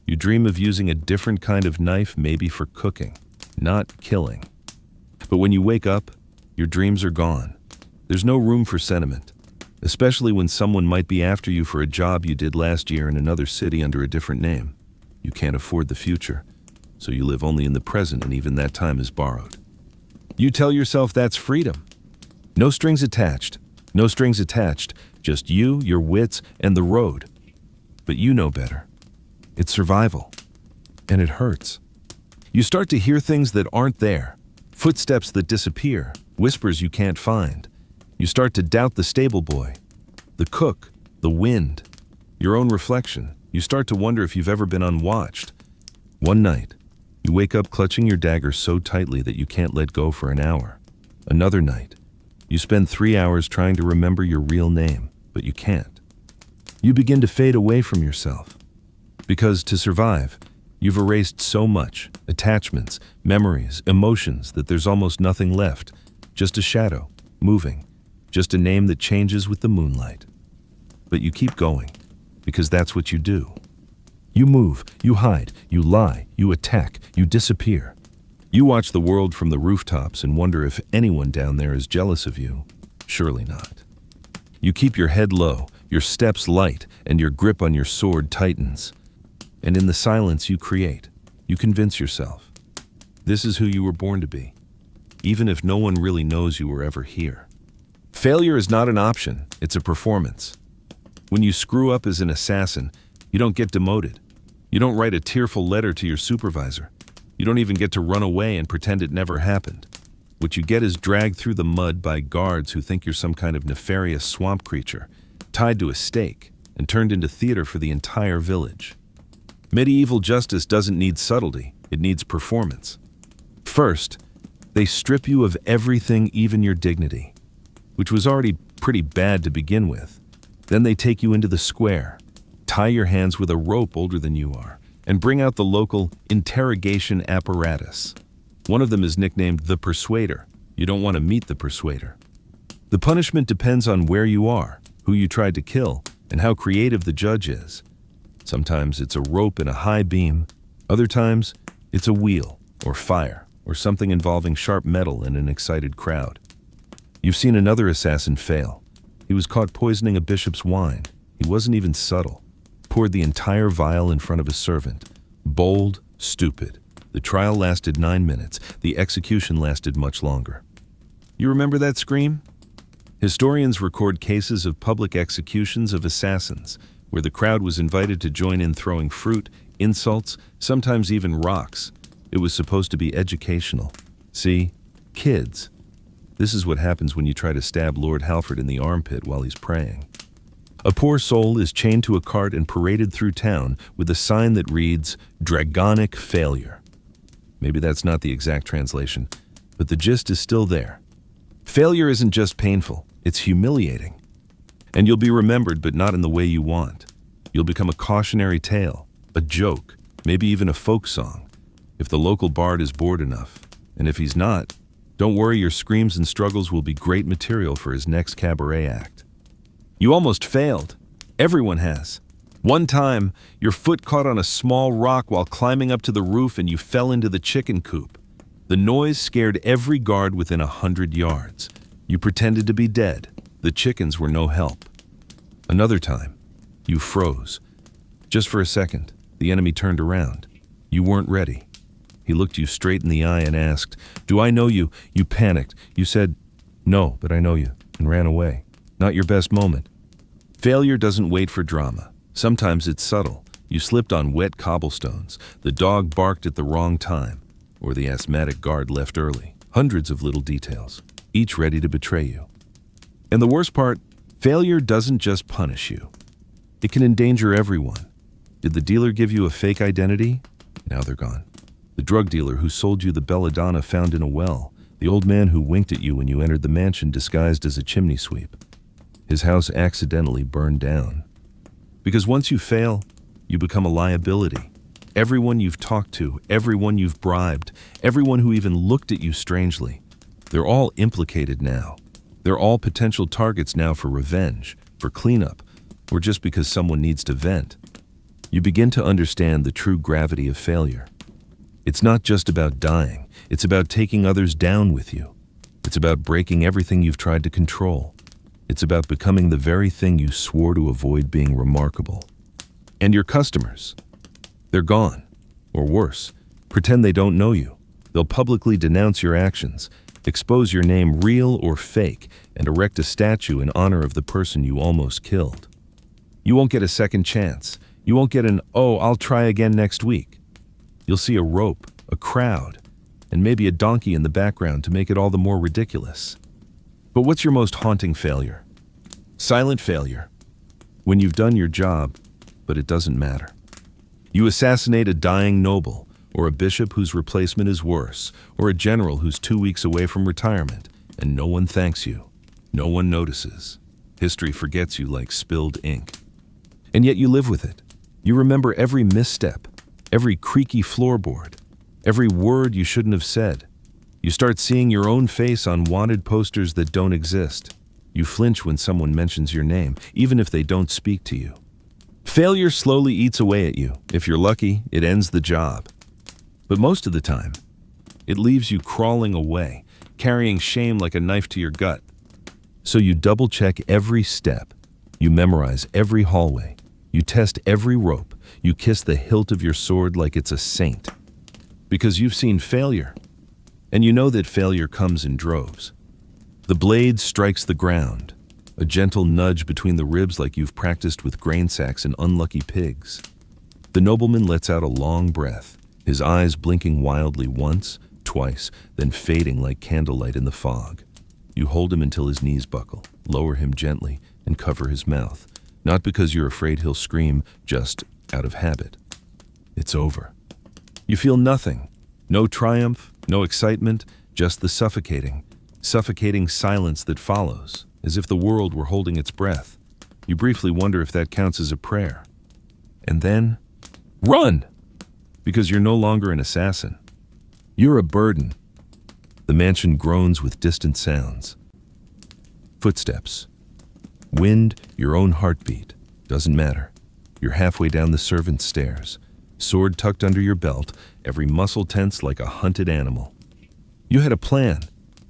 Speaker 1: You dream of using a different kind of knife, maybe for cooking, not killing. But when you wake up, your dreams are gone. There's no room for sentiment, especially when someone might be after you for a job you did last year in another city under a different name. You can't afford the future, so you live only in the present, and even that time is borrowed. You tell yourself that's freedom. No strings attached. No strings attached. Just you, your wits, and the road. But you know better. It's survival. And it hurts. You start to hear things that aren't there. Footsteps that disappear. Whispers you can't find. You start to doubt the stable boy, the cook, the wind, your own reflection. You start to wonder if you've ever been unwatched. One night, you wake up clutching your dagger so tightly that you can't let go for an hour. Another night, you spend 3 hours trying to remember your real name, but you can't. You begin to fade away from yourself. Because to survive, you've erased so much, attachments, memories, emotions, that there's almost nothing left. Just a shadow, moving. Just a name that changes with the moonlight. But you keep going, because that's what you do. You move, you hide, you lie, you attack, you disappear. You watch the world from the rooftops and wonder if anyone down there is jealous of you. Surely not. You keep your head low, your steps light, and your grip on your sword tightens. And in the silence you create, you convince yourself. This is who you were born to be, even if no one really knows you were ever here. Failure is not an option, it's a performance. When you screw up as an assassin, you don't get demoted. You don't write a tearful letter to your supervisor. You don't even get to run away and pretend it never happened. What you get is dragged through the mud by guards who think you're some kind of nefarious swamp creature, tied to a stake and turned into theater for the entire village. Medieval justice doesn't need subtlety, it needs performance. First, they strip you of everything, even your dignity, which was already pretty bad to begin with. Then they take you into the square, tie your hands with a rope older than you are, and bring out the local interrogation apparatus. One of them is nicknamed the Persuader. You don't want to meet the Persuader. The punishment depends on where you are, who you tried to kill, and how creative the judge is. Sometimes it's a rope and a high beam. Other times, it's a wheel, or fire, or something involving sharp metal in an excited crowd. You've seen another assassin fail. He was caught poisoning a bishop's wine. He wasn't even subtle. Poured the entire vial in front of a servant. Bold, stupid. The trial lasted 9 minutes. The execution lasted much longer. You remember that scream? Historians record cases of public executions of assassins, where the crowd was invited to join in throwing fruit, insults, sometimes even rocks. It was supposed to be educational. See, kids. This is what happens when you try to stab Lord Halford in the armpit while he's praying. A poor soul is chained to a cart and paraded through town with a sign that reads, "Dragonic Failure." Maybe that's not the exact translation, but the gist is still there. Failure isn't just painful, it's humiliating. And you'll be remembered, but not in the way you want. You'll become a cautionary tale, a joke, maybe even a folk song, if the local bard is bored enough. And if he's not, don't worry, your screams and struggles will be great material for his next cabaret act. You almost failed. Everyone has. One time, your foot caught on a small rock while climbing up to the roof and you fell into the chicken coop. The noise scared every guard within 100 yards. You pretended to be dead. The chickens were no help. Another time, you froze. Just for a second, the enemy turned around. You weren't ready. He looked you straight in the eye and asked, "Do I know you?" You panicked. You said, "No, but I know you," and ran away. Not your best moment. Failure doesn't wait for drama. Sometimes it's subtle. You slipped on wet cobblestones. The dog barked at the wrong time. Or the asthmatic guard left early. Hundreds of little details, each ready to betray you. And the worst part, failure doesn't just punish you. It can endanger everyone. Did the dealer give you a fake identity? Now they're gone. The drug dealer who sold you the belladonna found in a well. The old man who winked at you when you entered the mansion disguised as a chimney sweep. His house accidentally burned down. Because once you fail, You become a liability. Everyone you've talked to, everyone you've bribed, everyone who even looked at you strangely, they're all implicated now. They're all potential targets now for revenge, for cleanup, or just because someone needs to vent. You begin to understand the true gravity of failure. It's not just about dying, it's about taking others down with you. It's about breaking everything you've tried to control. It's about becoming the very thing you swore to avoid being remarkable. And your customers, they're gone. Or worse, pretend they don't know you. They'll publicly denounce your actions, expose your name real or fake, and erect a statue in honor of the person you almost killed. You won't get a second chance. You won't get an, "Oh, I'll try again next week." You'll see a rope, a crowd, and maybe a donkey in the background to make it all the more ridiculous. But what's your most haunting failure? Silent failure. When you've done your job, but it doesn't matter. You assassinate a dying noble, or a bishop whose replacement is worse, or a general who's 2 weeks away from retirement, and no one thanks you. No one notices. History forgets you like spilled ink. And yet you live with it. You remember every misstep, every creaky floorboard, every word you shouldn't have said. You start seeing your own face on wanted posters that don't exist. You flinch when someone mentions your name, even if they don't speak to you. Failure slowly eats away at you. If you're lucky, it ends the job. But most of the time, it leaves you crawling away, carrying shame like a knife to your gut. So you double-check every step. You memorize every hallway. You test every rope. You kiss the hilt of your sword like it's a saint. Because you've seen failure. And you know that failure comes in droves. The blade strikes the ground. A gentle nudge between the ribs like you've practiced with grain sacks and unlucky pigs. The nobleman lets out a long breath, his eyes blinking wildly once, twice, then fading like candlelight in the fog. You hold him until his knees buckle, lower him gently, and cover his mouth, not because you're afraid he'll scream, just out of habit. It's over. You feel nothing. No triumph, no excitement, just the suffocating silence that follows, as if the world were holding its breath. You briefly wonder if that counts as a prayer. And then, run! Because you're no longer an assassin. You're a burden. The mansion groans with distant sounds. Footsteps. Wind, your own heartbeat. Doesn't matter. You're halfway down the servant's stairs. Sword tucked under your belt, every muscle tense like a hunted animal. You had a plan.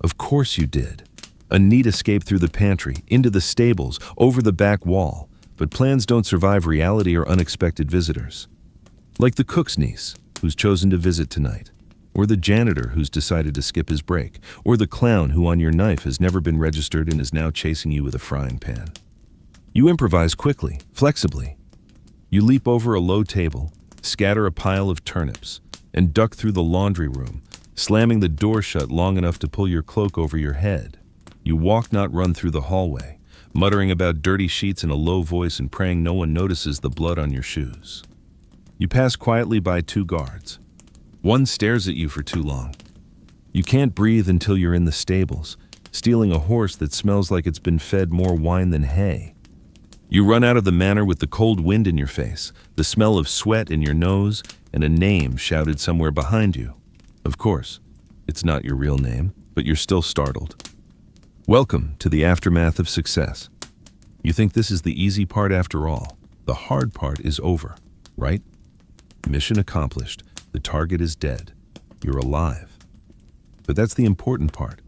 Speaker 1: Of course you did. A neat escape through the pantry, into the stables, over the back wall. But plans don't survive reality or unexpected visitors. Like the cook's niece, who's chosen to visit tonight. Or the janitor who's decided to skip his break. Or the clown who on your knife has never been registered and is now chasing you with a frying pan. You improvise quickly, flexibly. You leap over a low table, scatter a pile of turnips, and duck through the laundry room, slamming the door shut long enough to pull your cloak over your head. You walk, not run, through the hallway, muttering about dirty sheets in a low voice and praying no one notices the blood on your shoes. You pass quietly by 2 guards. One stares at you for too long. You can't breathe until you're in the stables, stealing a horse that smells like it's been fed more wine than hay. You run out of the manor with the cold wind in your face, the smell of sweat in your nose, and a name shouted somewhere behind you. Of course, it's not your real name, but you're still startled. Welcome to the aftermath of success. You think this is the easy part after all. The hard part is over, right? Mission accomplished. The target is dead. You're alive. But that's the important part.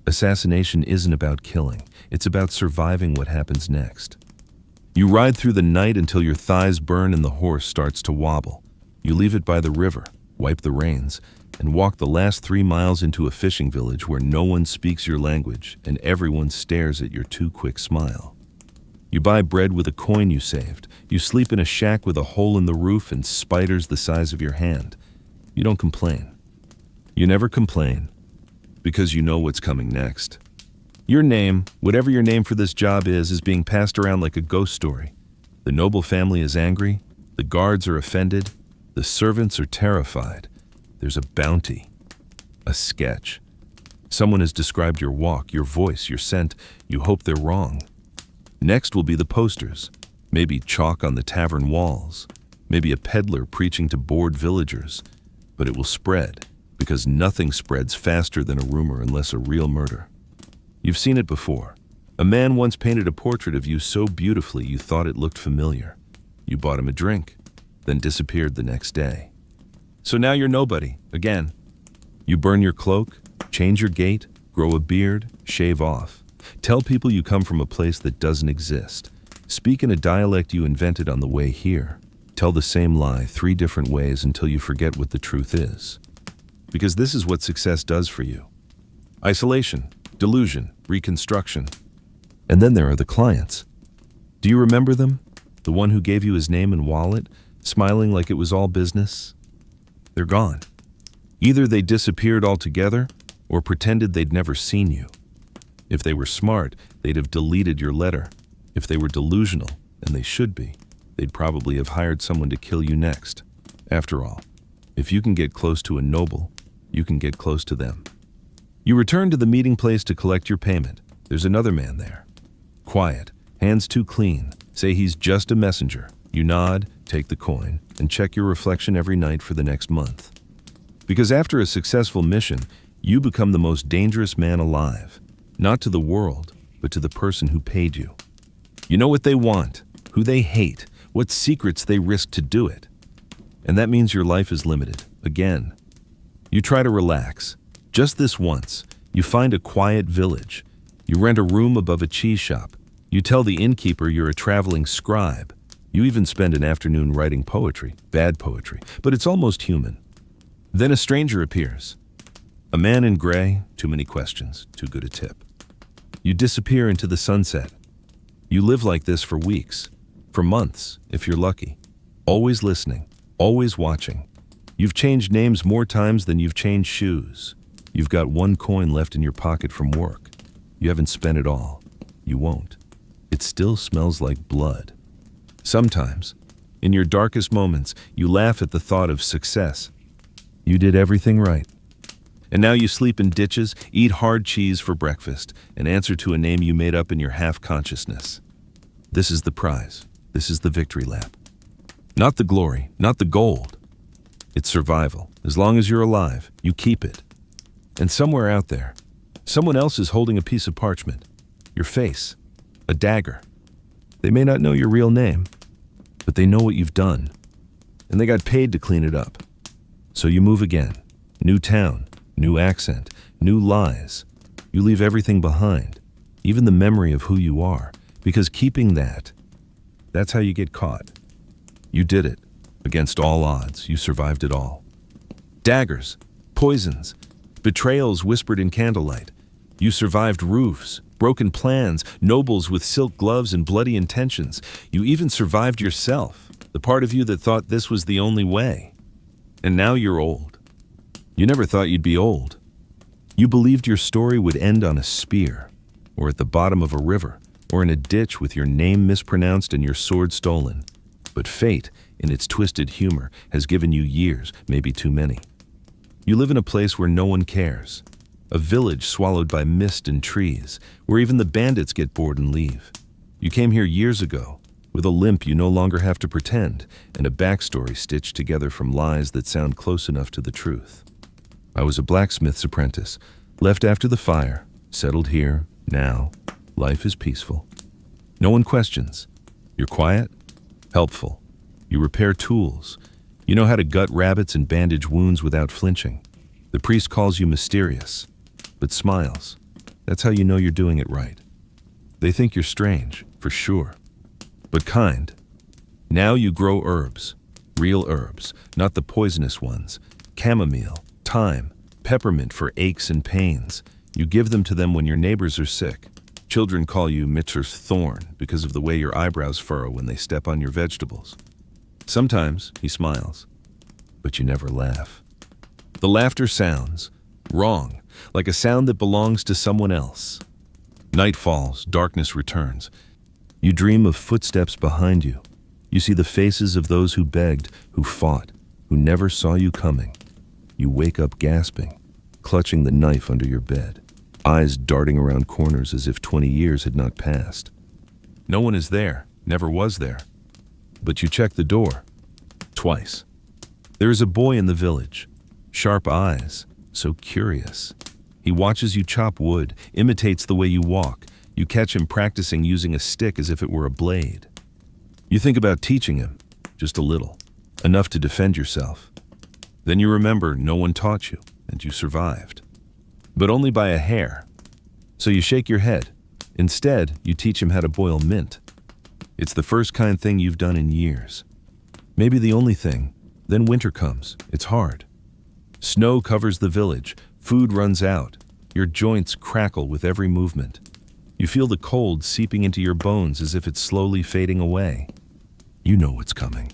Speaker 1: Assassination isn't about killing. It's about surviving what happens next. You ride through the night until your thighs burn and the horse starts to wobble. You leave it by the river, wipe the reins, and walk the last 3 miles into a fishing village where no one speaks your language and everyone stares at your too quick smile. You buy bread with a coin you saved. You sleep in a shack with a hole in the roof and spiders the size of your hand. You don't complain. You never complain because you know what's coming next. Your name, whatever your name for this job is being passed around like a ghost story. The noble family is angry. The guards are offended. The servants are terrified. There's a bounty, a sketch. Someone has described your walk, your voice, your scent. You hope they're wrong. Next will be the posters, maybe chalk on the tavern walls. maybe a peddler preaching to bored villagers, but it will spread, because nothing spreads faster than a rumor unless a real murder. You've seen it before. A man once painted a portrait of you so beautifully you thought it looked familiar. You bought him a drink, then disappeared the next day. So now you're nobody, again. You burn your cloak, change your gait, grow a beard, shave off. Tell people you come from a place that doesn't exist. Speak in a dialect you invented on the way here. Tell the same lie 3 different ways until you forget what the truth is. Because this is what success does for you. Isolation, delusion, reconstruction. And then there are the clients. Do you remember them? The one who gave you his name and wallet, smiling like it was all business? They're gone. Either they disappeared altogether or pretended they'd never seen you. If they were smart, they'd have deleted your letter. If they were delusional, and they should be, they'd probably have hired someone to kill you next. After all, if you can get close to a noble, you can get close to them. You return to the meeting place to collect your payment. There's another man there. Quiet, hands too clean, say he's just a messenger. You nod, take the coin, and check your reflection every night for the next month. Because after a successful mission, you become the most dangerous man alive. Not to the world, but to the person who paid you. You know what they want, who they hate, what secrets they risk to do it. And that means your life is limited, again. You try to relax. Just this once, you find a quiet village. You rent a room above a cheese shop. You tell the innkeeper you're a traveling scribe. You even spend an afternoon writing poetry, bad poetry, but it's almost human. Then a stranger appears. A man in gray, too many questions, too good a tip. You disappear into the sunset. You live like this for weeks, for months, if you're lucky. Always listening, always watching. You've changed names more times than you've changed shoes. You've got 1 coin left in your pocket from work. You haven't spent it all. You won't. It still smells like blood. Sometimes, in your darkest moments, you laugh at the thought of success. You did everything right. And now you sleep in ditches, eat hard cheese for breakfast, and answer to a name you made up in your half-consciousness. This is the prize. This is the victory lap. Not the glory, not the gold. It's survival. As long as you're alive, you keep it. And somewhere out there, someone else is holding a piece of parchment. Your face. A dagger. They may not know your real name, but they know what you've done. And they got paid to clean it up. So you move again. New town. New accent, new lies. You leave everything behind, even the memory of who you are, because keeping that's how you get caught. You did it. Against all odds, you survived it all. Daggers, poisons, betrayals whispered in candlelight. You survived roofs, broken plans, nobles with silk gloves and bloody intentions. You even survived yourself, the part of you that thought this was the only way. And now you're old. You never thought you'd be old. You believed your story would end on a spear, or at the bottom of a river, or in a ditch with your name mispronounced and your sword stolen. But fate, in its twisted humor, has given you years, maybe too many. You live in a place where no one cares. A village swallowed by mist and trees, where even the bandits get bored and leave. You came here years ago, with a limp you no longer have to pretend, and a backstory stitched together from lies that sound close enough to the truth. I was a blacksmith's apprentice, left after the fire, settled here, now. Life is peaceful. No one questions. You're quiet, helpful. You repair tools. You know how to gut rabbits and bandage wounds without flinching. The priest calls you mysterious, but smiles. That's how you know you're doing it right. They think you're strange, for sure, but kind. Now you grow herbs, real herbs, not the poisonous ones. Chamomile, thyme, peppermint for aches and pains. You give them to them when your neighbors are sick. Children call you Mitcher's thorn because of the way your eyebrows furrow when they step on your vegetables. Sometimes he smiles, but you never laugh. The laughter sounds wrong, like a sound that belongs to someone else. Night falls, darkness returns. You dream of footsteps behind you. You see the faces of those who begged, who fought, who never saw you coming. You wake up gasping, clutching the knife under your bed, eyes darting around corners as if 20 years had not passed. No one is there, never was there. But you check the door. twice. There is a boy in the village, sharp eyes, so curious. He watches you chop wood, imitates the way you walk. You catch him practicing using a stick as if it were a blade. You think about teaching him, just a little, enough to defend yourself. Then you remember no one taught you, and you survived. But only by a hair. So you shake your head. Instead, you teach him how to boil mint. It's the first kind thing you've done in years. Maybe the only thing. Then winter comes. It's hard. Snow covers the village. Food runs out. Your joints crackle with every movement. You feel the cold seeping into your bones as if it's slowly fading away. You know what's coming.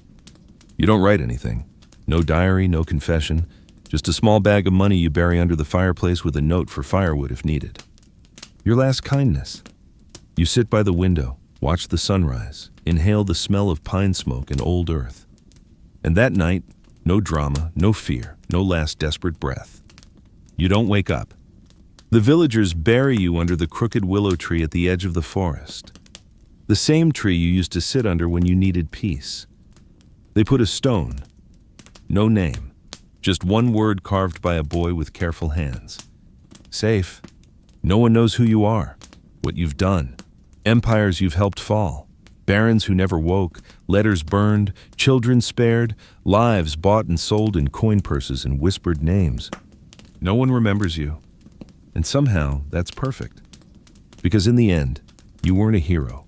Speaker 1: You don't write anything. No diary, no confession. Just a small bag of money you bury under the fireplace with a note for firewood if needed. Your last kindness. You sit by the window, watch the sunrise, inhale the smell of pine smoke and old earth. And that night, no drama, no fear, no last desperate breath. You don't wake up. The villagers bury you under the crooked willow tree at the edge of the forest. The same tree you used to sit under when you needed peace. They put a stone. No name. Just one word carved by a boy with careful hands. Safe. No one knows who you are, what you've done, empires you've helped fall, barons who never woke, letters burned, children spared, lives bought and sold in coin purses and whispered names. No one remembers you. And somehow, that's perfect. Because in the end, you weren't a hero.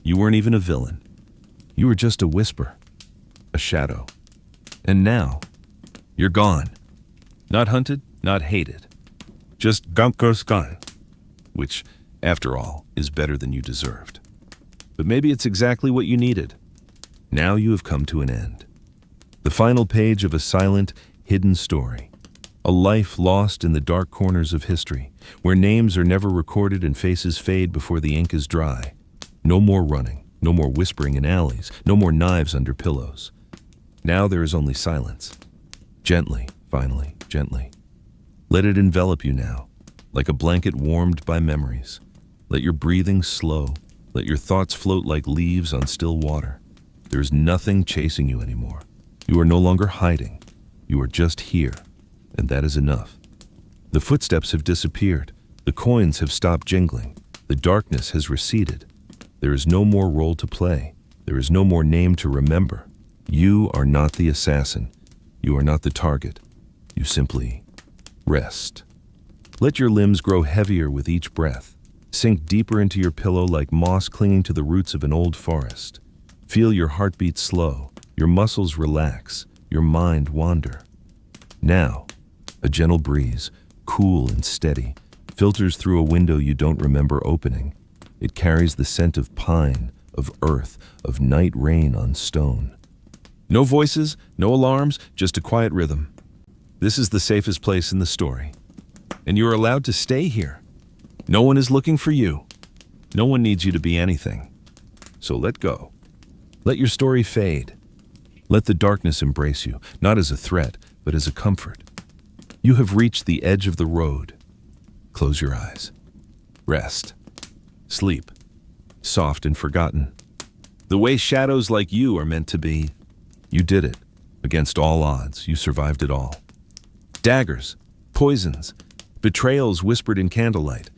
Speaker 1: You weren't even a villain. You were just a whisper, a shadow. And now, you're gone. Not hunted, not hated. Just gone. Which, after all, is better than you deserved. But maybe it's exactly what you needed. Now you have come to an end. The final page of a silent, hidden story. A life lost in the dark corners of history, where names are never recorded and faces fade before the ink is dry. No more running, no more whispering in alleys, no more knives under pillows. Now there is only silence. Gently, finally, gently. Let it envelop you now, like a blanket warmed by memories. Let your breathing slow. Let your thoughts float like leaves on still water. There is nothing chasing you anymore. You are no longer hiding. You are just here, and that is enough. The footsteps have disappeared. The coins have stopped jingling. The darkness has receded. There is no more role to play. There is no more name to remember. You are not the assassin. You are not the target. You simply rest. Let your limbs grow heavier with each breath. Sink deeper into your pillow like moss clinging to the roots of an old forest. Feel your heartbeat slow, your muscles relax, your mind wander. Now, a gentle breeze, cool and steady, filters through a window you don't remember opening. It carries the scent of pine, of earth, of night rain on stone. No voices, no alarms, just a quiet rhythm. This is the safest place in the story. And you are allowed to stay here. No one is looking for you. No one needs you to be anything. So let go. Let your story fade. Let the darkness embrace you, not as a threat, but as a comfort. You have reached the edge of the road. Close your eyes. Rest. Sleep. Soft and forgotten. The way shadows like you are meant to be. You did it. Against all odds, you survived it all. Daggers, poisons, betrayals whispered in candlelight.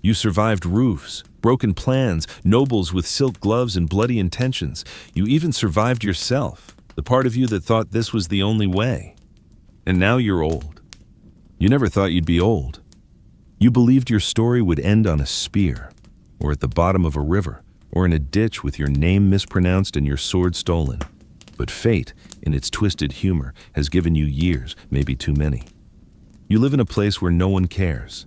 Speaker 1: You survived roofs, broken plans, nobles with silk gloves and bloody intentions. You even survived yourself, the part of you that thought this was the only way. And now you're old. You never thought you'd be old. You believed your story would end on a spear, or at the bottom of a river, or in a ditch with your name mispronounced and your sword stolen. But fate, in its twisted humor, has given you years, maybe too many. You live in a place where no one cares.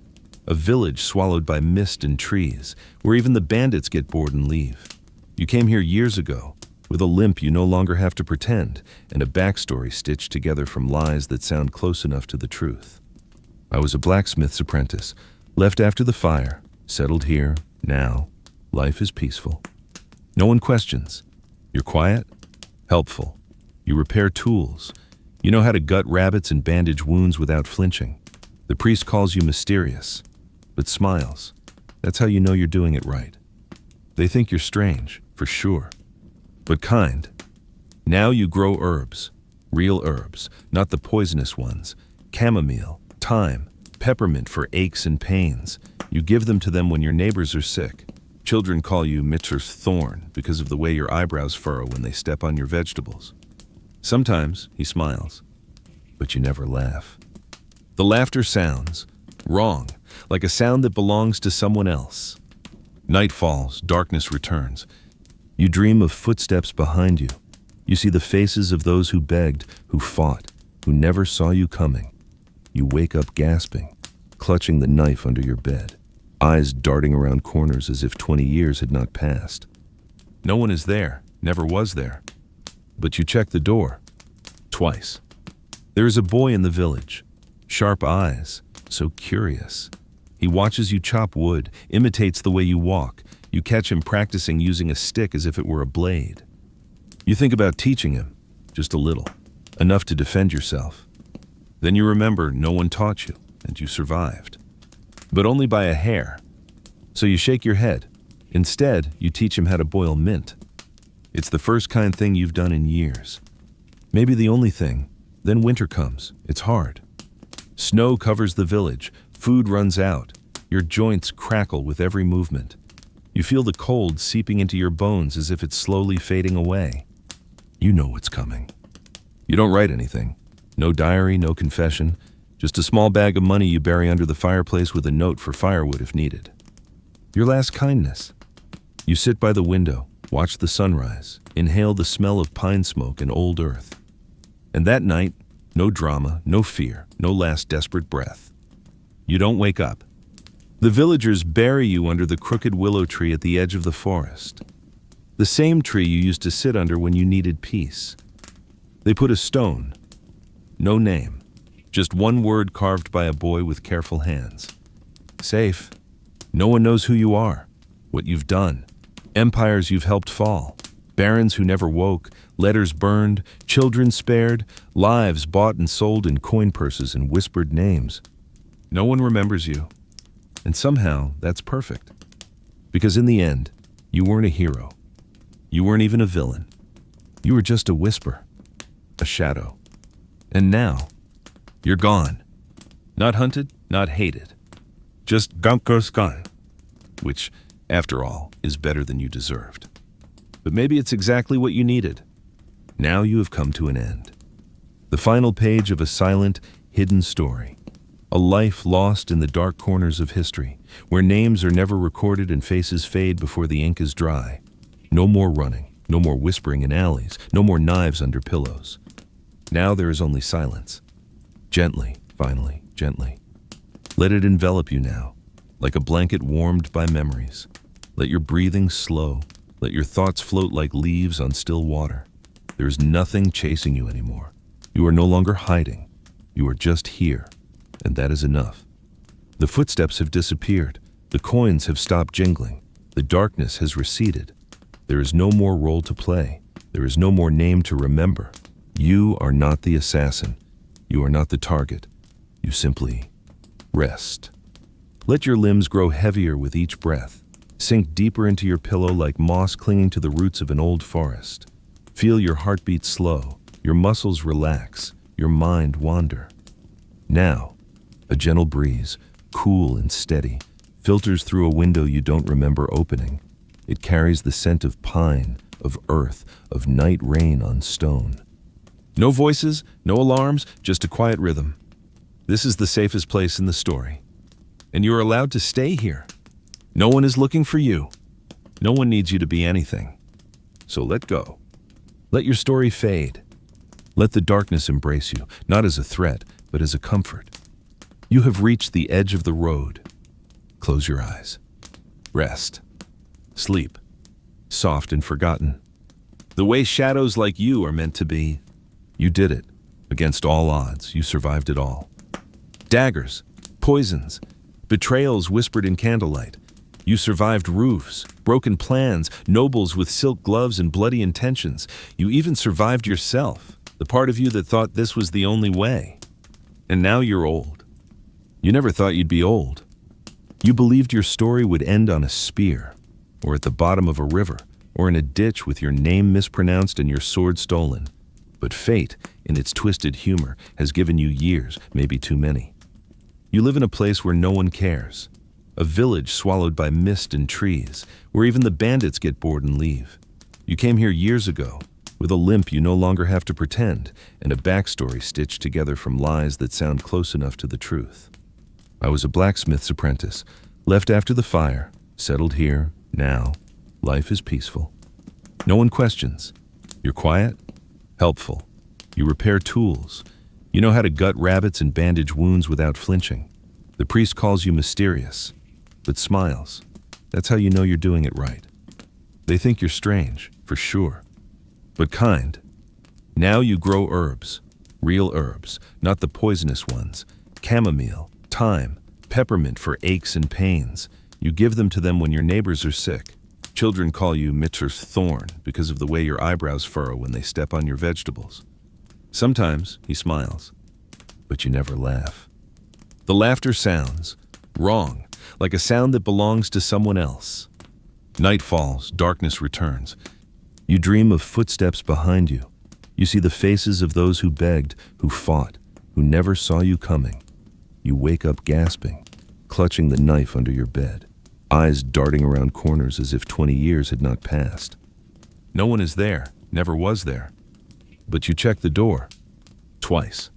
Speaker 1: A village swallowed by mist and trees, where even the bandits get bored and leave. You came here years ago, with a limp you no longer have to pretend, and a backstory stitched together from lies that sound close enough to the truth. I was a blacksmith's apprentice, left after the fire, settled here, now. Life is peaceful. No one questions. You're quiet, helpful. You repair tools. You know how to gut rabbits and bandage wounds without flinching. The priest calls you mysterious, but smiles. That's how you know you're doing it right. They think you're strange, for sure, but kind. Now you grow herbs, Real herbs, not the poisonous ones. Chamomile, thyme, peppermint for aches and pains. You give them to them when your neighbors are sick. Children call you Mr. Thorn because of the way your eyebrows furrow when they step on your vegetables. Sometimes he smiles, but you never laugh. The laughter sounds wrong, like a sound that belongs to someone else. Night falls, darkness returns. You dream of footsteps behind you. You see the faces of those who begged, who fought, who never saw you coming. You wake up gasping, clutching the knife under your bed, eyes darting around corners as if 20 years had not passed. No one is there, never was there. But you check the door. Twice. There is a boy in the village. Sharp eyes, so curious. He watches you chop wood, imitates the way you walk. You catch him practicing using a stick as if it were a blade. You think about teaching him, just a little, enough to defend yourself. Then you remember no one taught you, and you survived. But only by a hair. So you shake your head. Instead, you teach him how to boil mint. It's the first kind thing you've done in years. Maybe the only thing. Then winter comes. It's hard. Snow covers the village. Food runs out. Your joints crackle with every movement. You feel the cold seeping into your bones as if it's slowly fading away. You know what's coming. You don't write anything. No diary, no confession. Just a small bag of money you bury under the fireplace with a note for firewood if needed. Your last kindness. You sit by the window, watch the sunrise, inhale the smell of pine smoke and old earth. And that night, no drama, no fear, no last desperate breath. You don't wake up. The villagers bury you under the crooked willow tree at the edge of the forest. The same tree you used to sit under when you needed peace. They put a stone. No name. Just one word carved by a boy with careful hands. Safe. No one knows who you are, what you've done, empires you've helped fall, barons who never woke, letters burned, children spared, lives bought and sold in coin purses and whispered names. No one remembers you. And somehow, that's perfect. Because in the end, you weren't a hero. You weren't even a villain. You were just a whisper, a shadow. And now, you're gone. Not hunted, not hated. Just gone. Which, after all, is better than you deserved. But maybe it's exactly what you needed. Now you have come to an end. The final page of a silent, hidden story. A life lost in the dark corners of history, where names are never recorded and faces fade before the ink is dry. No more running, no more whispering in alleys, no more knives under pillows. Now there is only silence. Gently, finally, gently. Let it envelop you now, like a blanket warmed by memories. Let your breathing slow. Let your thoughts float like leaves on still water. There is nothing chasing you anymore. You are no longer hiding. You are just here, and that is enough. The footsteps have disappeared. The coins have stopped jingling. The darkness has receded. There is no more role to play. There is no more name to remember. You are not the assassin. You are not the target. You simply rest. Let your limbs grow heavier with each breath. Sink deeper into your pillow like moss clinging to the roots of an old forest. Feel your heartbeat slow, your muscles relax, your mind wander. Now, a gentle breeze, cool and steady, filters through a window you don't remember opening. It carries the scent of pine, of earth, of night rain on stone. No voices, no alarms, just a quiet rhythm. This is the safest place in the story. And you are allowed to stay here. No one is looking for you. No one needs you to be anything. So let go. Let your story fade. Let the darkness embrace you, not as a threat, but as a comfort. You have reached the edge of the road. Close your eyes. Rest. Sleep. Soft and forgotten. The way shadows like you are meant to be. You did it. Against all odds, you survived it all. Daggers, poisons, betrayals whispered in candlelight. You survived roofs, broken plans, nobles with silk gloves and bloody intentions. You even survived yourself, the part of you that thought this was the only way. And now you're old. You never thought you'd be old. You believed your story would end on a spear, or at the bottom of a river, or in a ditch with your name mispronounced and your sword stolen. But fate, in its twisted humor, has given you years, maybe too many. You live in a place where no one cares. A village swallowed by mist and trees, where even the bandits get bored and leave. You came here years ago, with a limp you no longer have to pretend, and a backstory stitched together from lies that sound close enough to the truth. I was a blacksmith's apprentice, left after the fire, settled here, now. Life is peaceful. No one questions. You're quiet, helpful. You repair tools. You know how to gut rabbits and bandage wounds without flinching. The priest calls you mysterious, but smiles. That's how you know you're doing it right. They think you're strange, for sure, but kind. Now you grow herbs, real herbs, not the poisonous ones. Chamomile, thyme, peppermint for aches and pains. You give them to them when your neighbors are sick. Children call you Mitter's thorn because of the way your eyebrows furrow when they step on your vegetables. Sometimes he smiles, but you never laugh. The laughter sounds wrong, like a sound that belongs to someone else. Night falls, darkness returns. You dream of footsteps behind you. You see the faces of those who begged, who fought, who never saw you coming. You wake up gasping, clutching the knife under your bed, eyes darting around corners as if 20 years had not passed. No one is there, never was there. But you check the door, twice.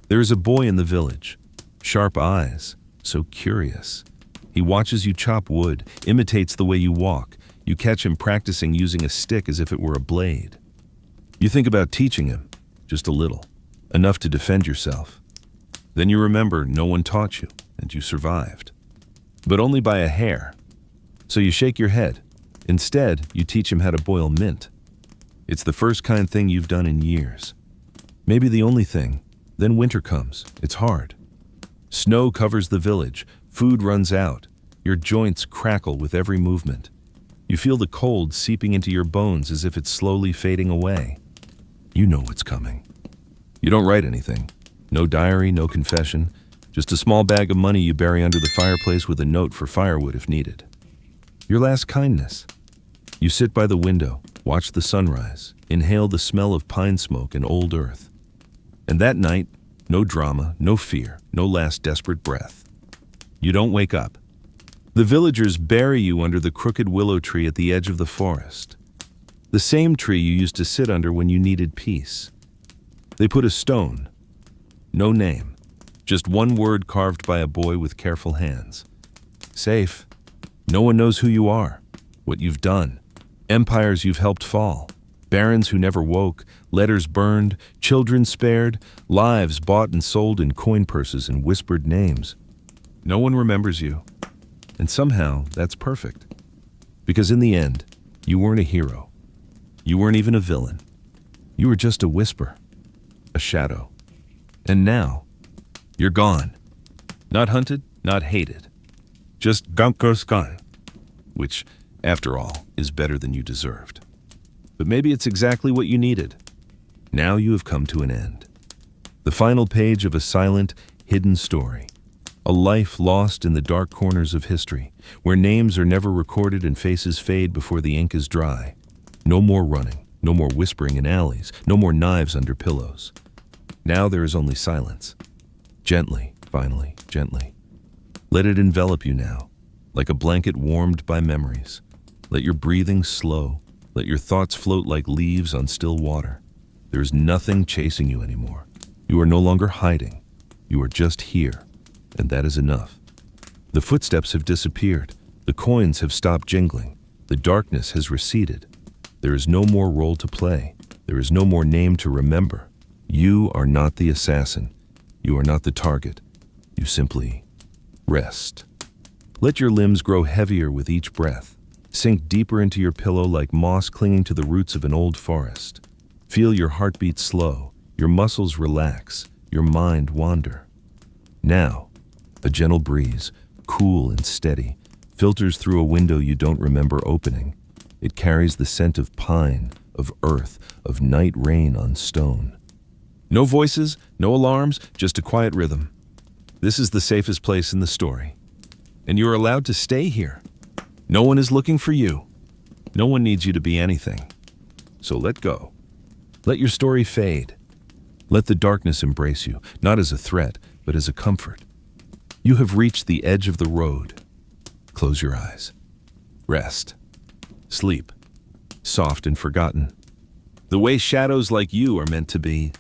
Speaker 1: There is a boy in the village, sharp eyes, so curious. He watches you chop wood, imitates the way you walk. You catch him practicing using a stick as if it were a blade. You think about teaching him, just a little, enough to defend yourself. Then you remember no one taught you, and you survived. But only by a hair. So you shake your head. Instead, you teach him how to boil mint. It's the first kind thing you've done in years. Maybe the only thing. Then winter comes. It's hard. Snow covers the village. Food runs out. Your joints crackle with every movement. You feel the cold seeping into your bones as if it's slowly fading away. You know what's coming. You don't write anything. No diary, no confession. Just a small bag of money you bury under the fireplace with a note for firewood if needed. Your last kindness. You sit by the window, watch the sunrise, inhale the smell of pine smoke and old earth. And that night, no drama, no fear, no last desperate breath. You don't wake up. The villagers bury you under the crooked willow tree at the edge of the forest. The same tree you used to sit under when you needed peace. They put a stone. No name. Just one word carved by a boy with careful hands. Safe. No one knows who you are, what you've done, empires you've helped fall, barons who never woke, letters burned, children spared, lives bought and sold in coin purses and whispered names. No one remembers you. And somehow, that's perfect. Because in the end, you weren't a hero. You weren't even a villain. You were just a whisper, a shadow. And now, you're gone. Not hunted, not hated. Just gone, which, after all, is better than you deserved. But maybe it's exactly what you needed. Now you have come to an end. The final page of a silent, hidden story. A life lost in the dark corners of history, where names are never recorded and faces fade before the ink is dry. No more running, no more whispering in alleys, no more knives under pillows. Now there is only silence. Gently, finally, gently. Let it envelop you now, like a blanket warmed by memories. Let your breathing slow. Let your thoughts float like leaves on still water. There is nothing chasing you anymore. You are no longer hiding. You are just here. And that is enough. The footsteps have disappeared. The coins have stopped jingling. The darkness has receded. There is no more role to play. There is no more name to remember. You are not the assassin. You are not the target. You simply rest. Let your limbs grow heavier with each breath. Sink deeper into your pillow like moss clinging to the roots of an old forest. Feel your heartbeat slow, your muscles relax, your mind wander. Now, a gentle breeze, cool and steady, filters through a window you don't remember opening. It carries the scent of pine, of earth, of night rain on stone. No voices, no alarms, just a quiet rhythm. This is the safest place in the story. And you're allowed to stay here. No one is looking for you. No one needs you to be anything. So let go. Let your story fade. Let the darkness embrace you, not as a threat, but as a comfort. You have reached the edge of the road. Close your eyes. Rest. Sleep. Soft and forgotten. The way shadows like you are meant to be.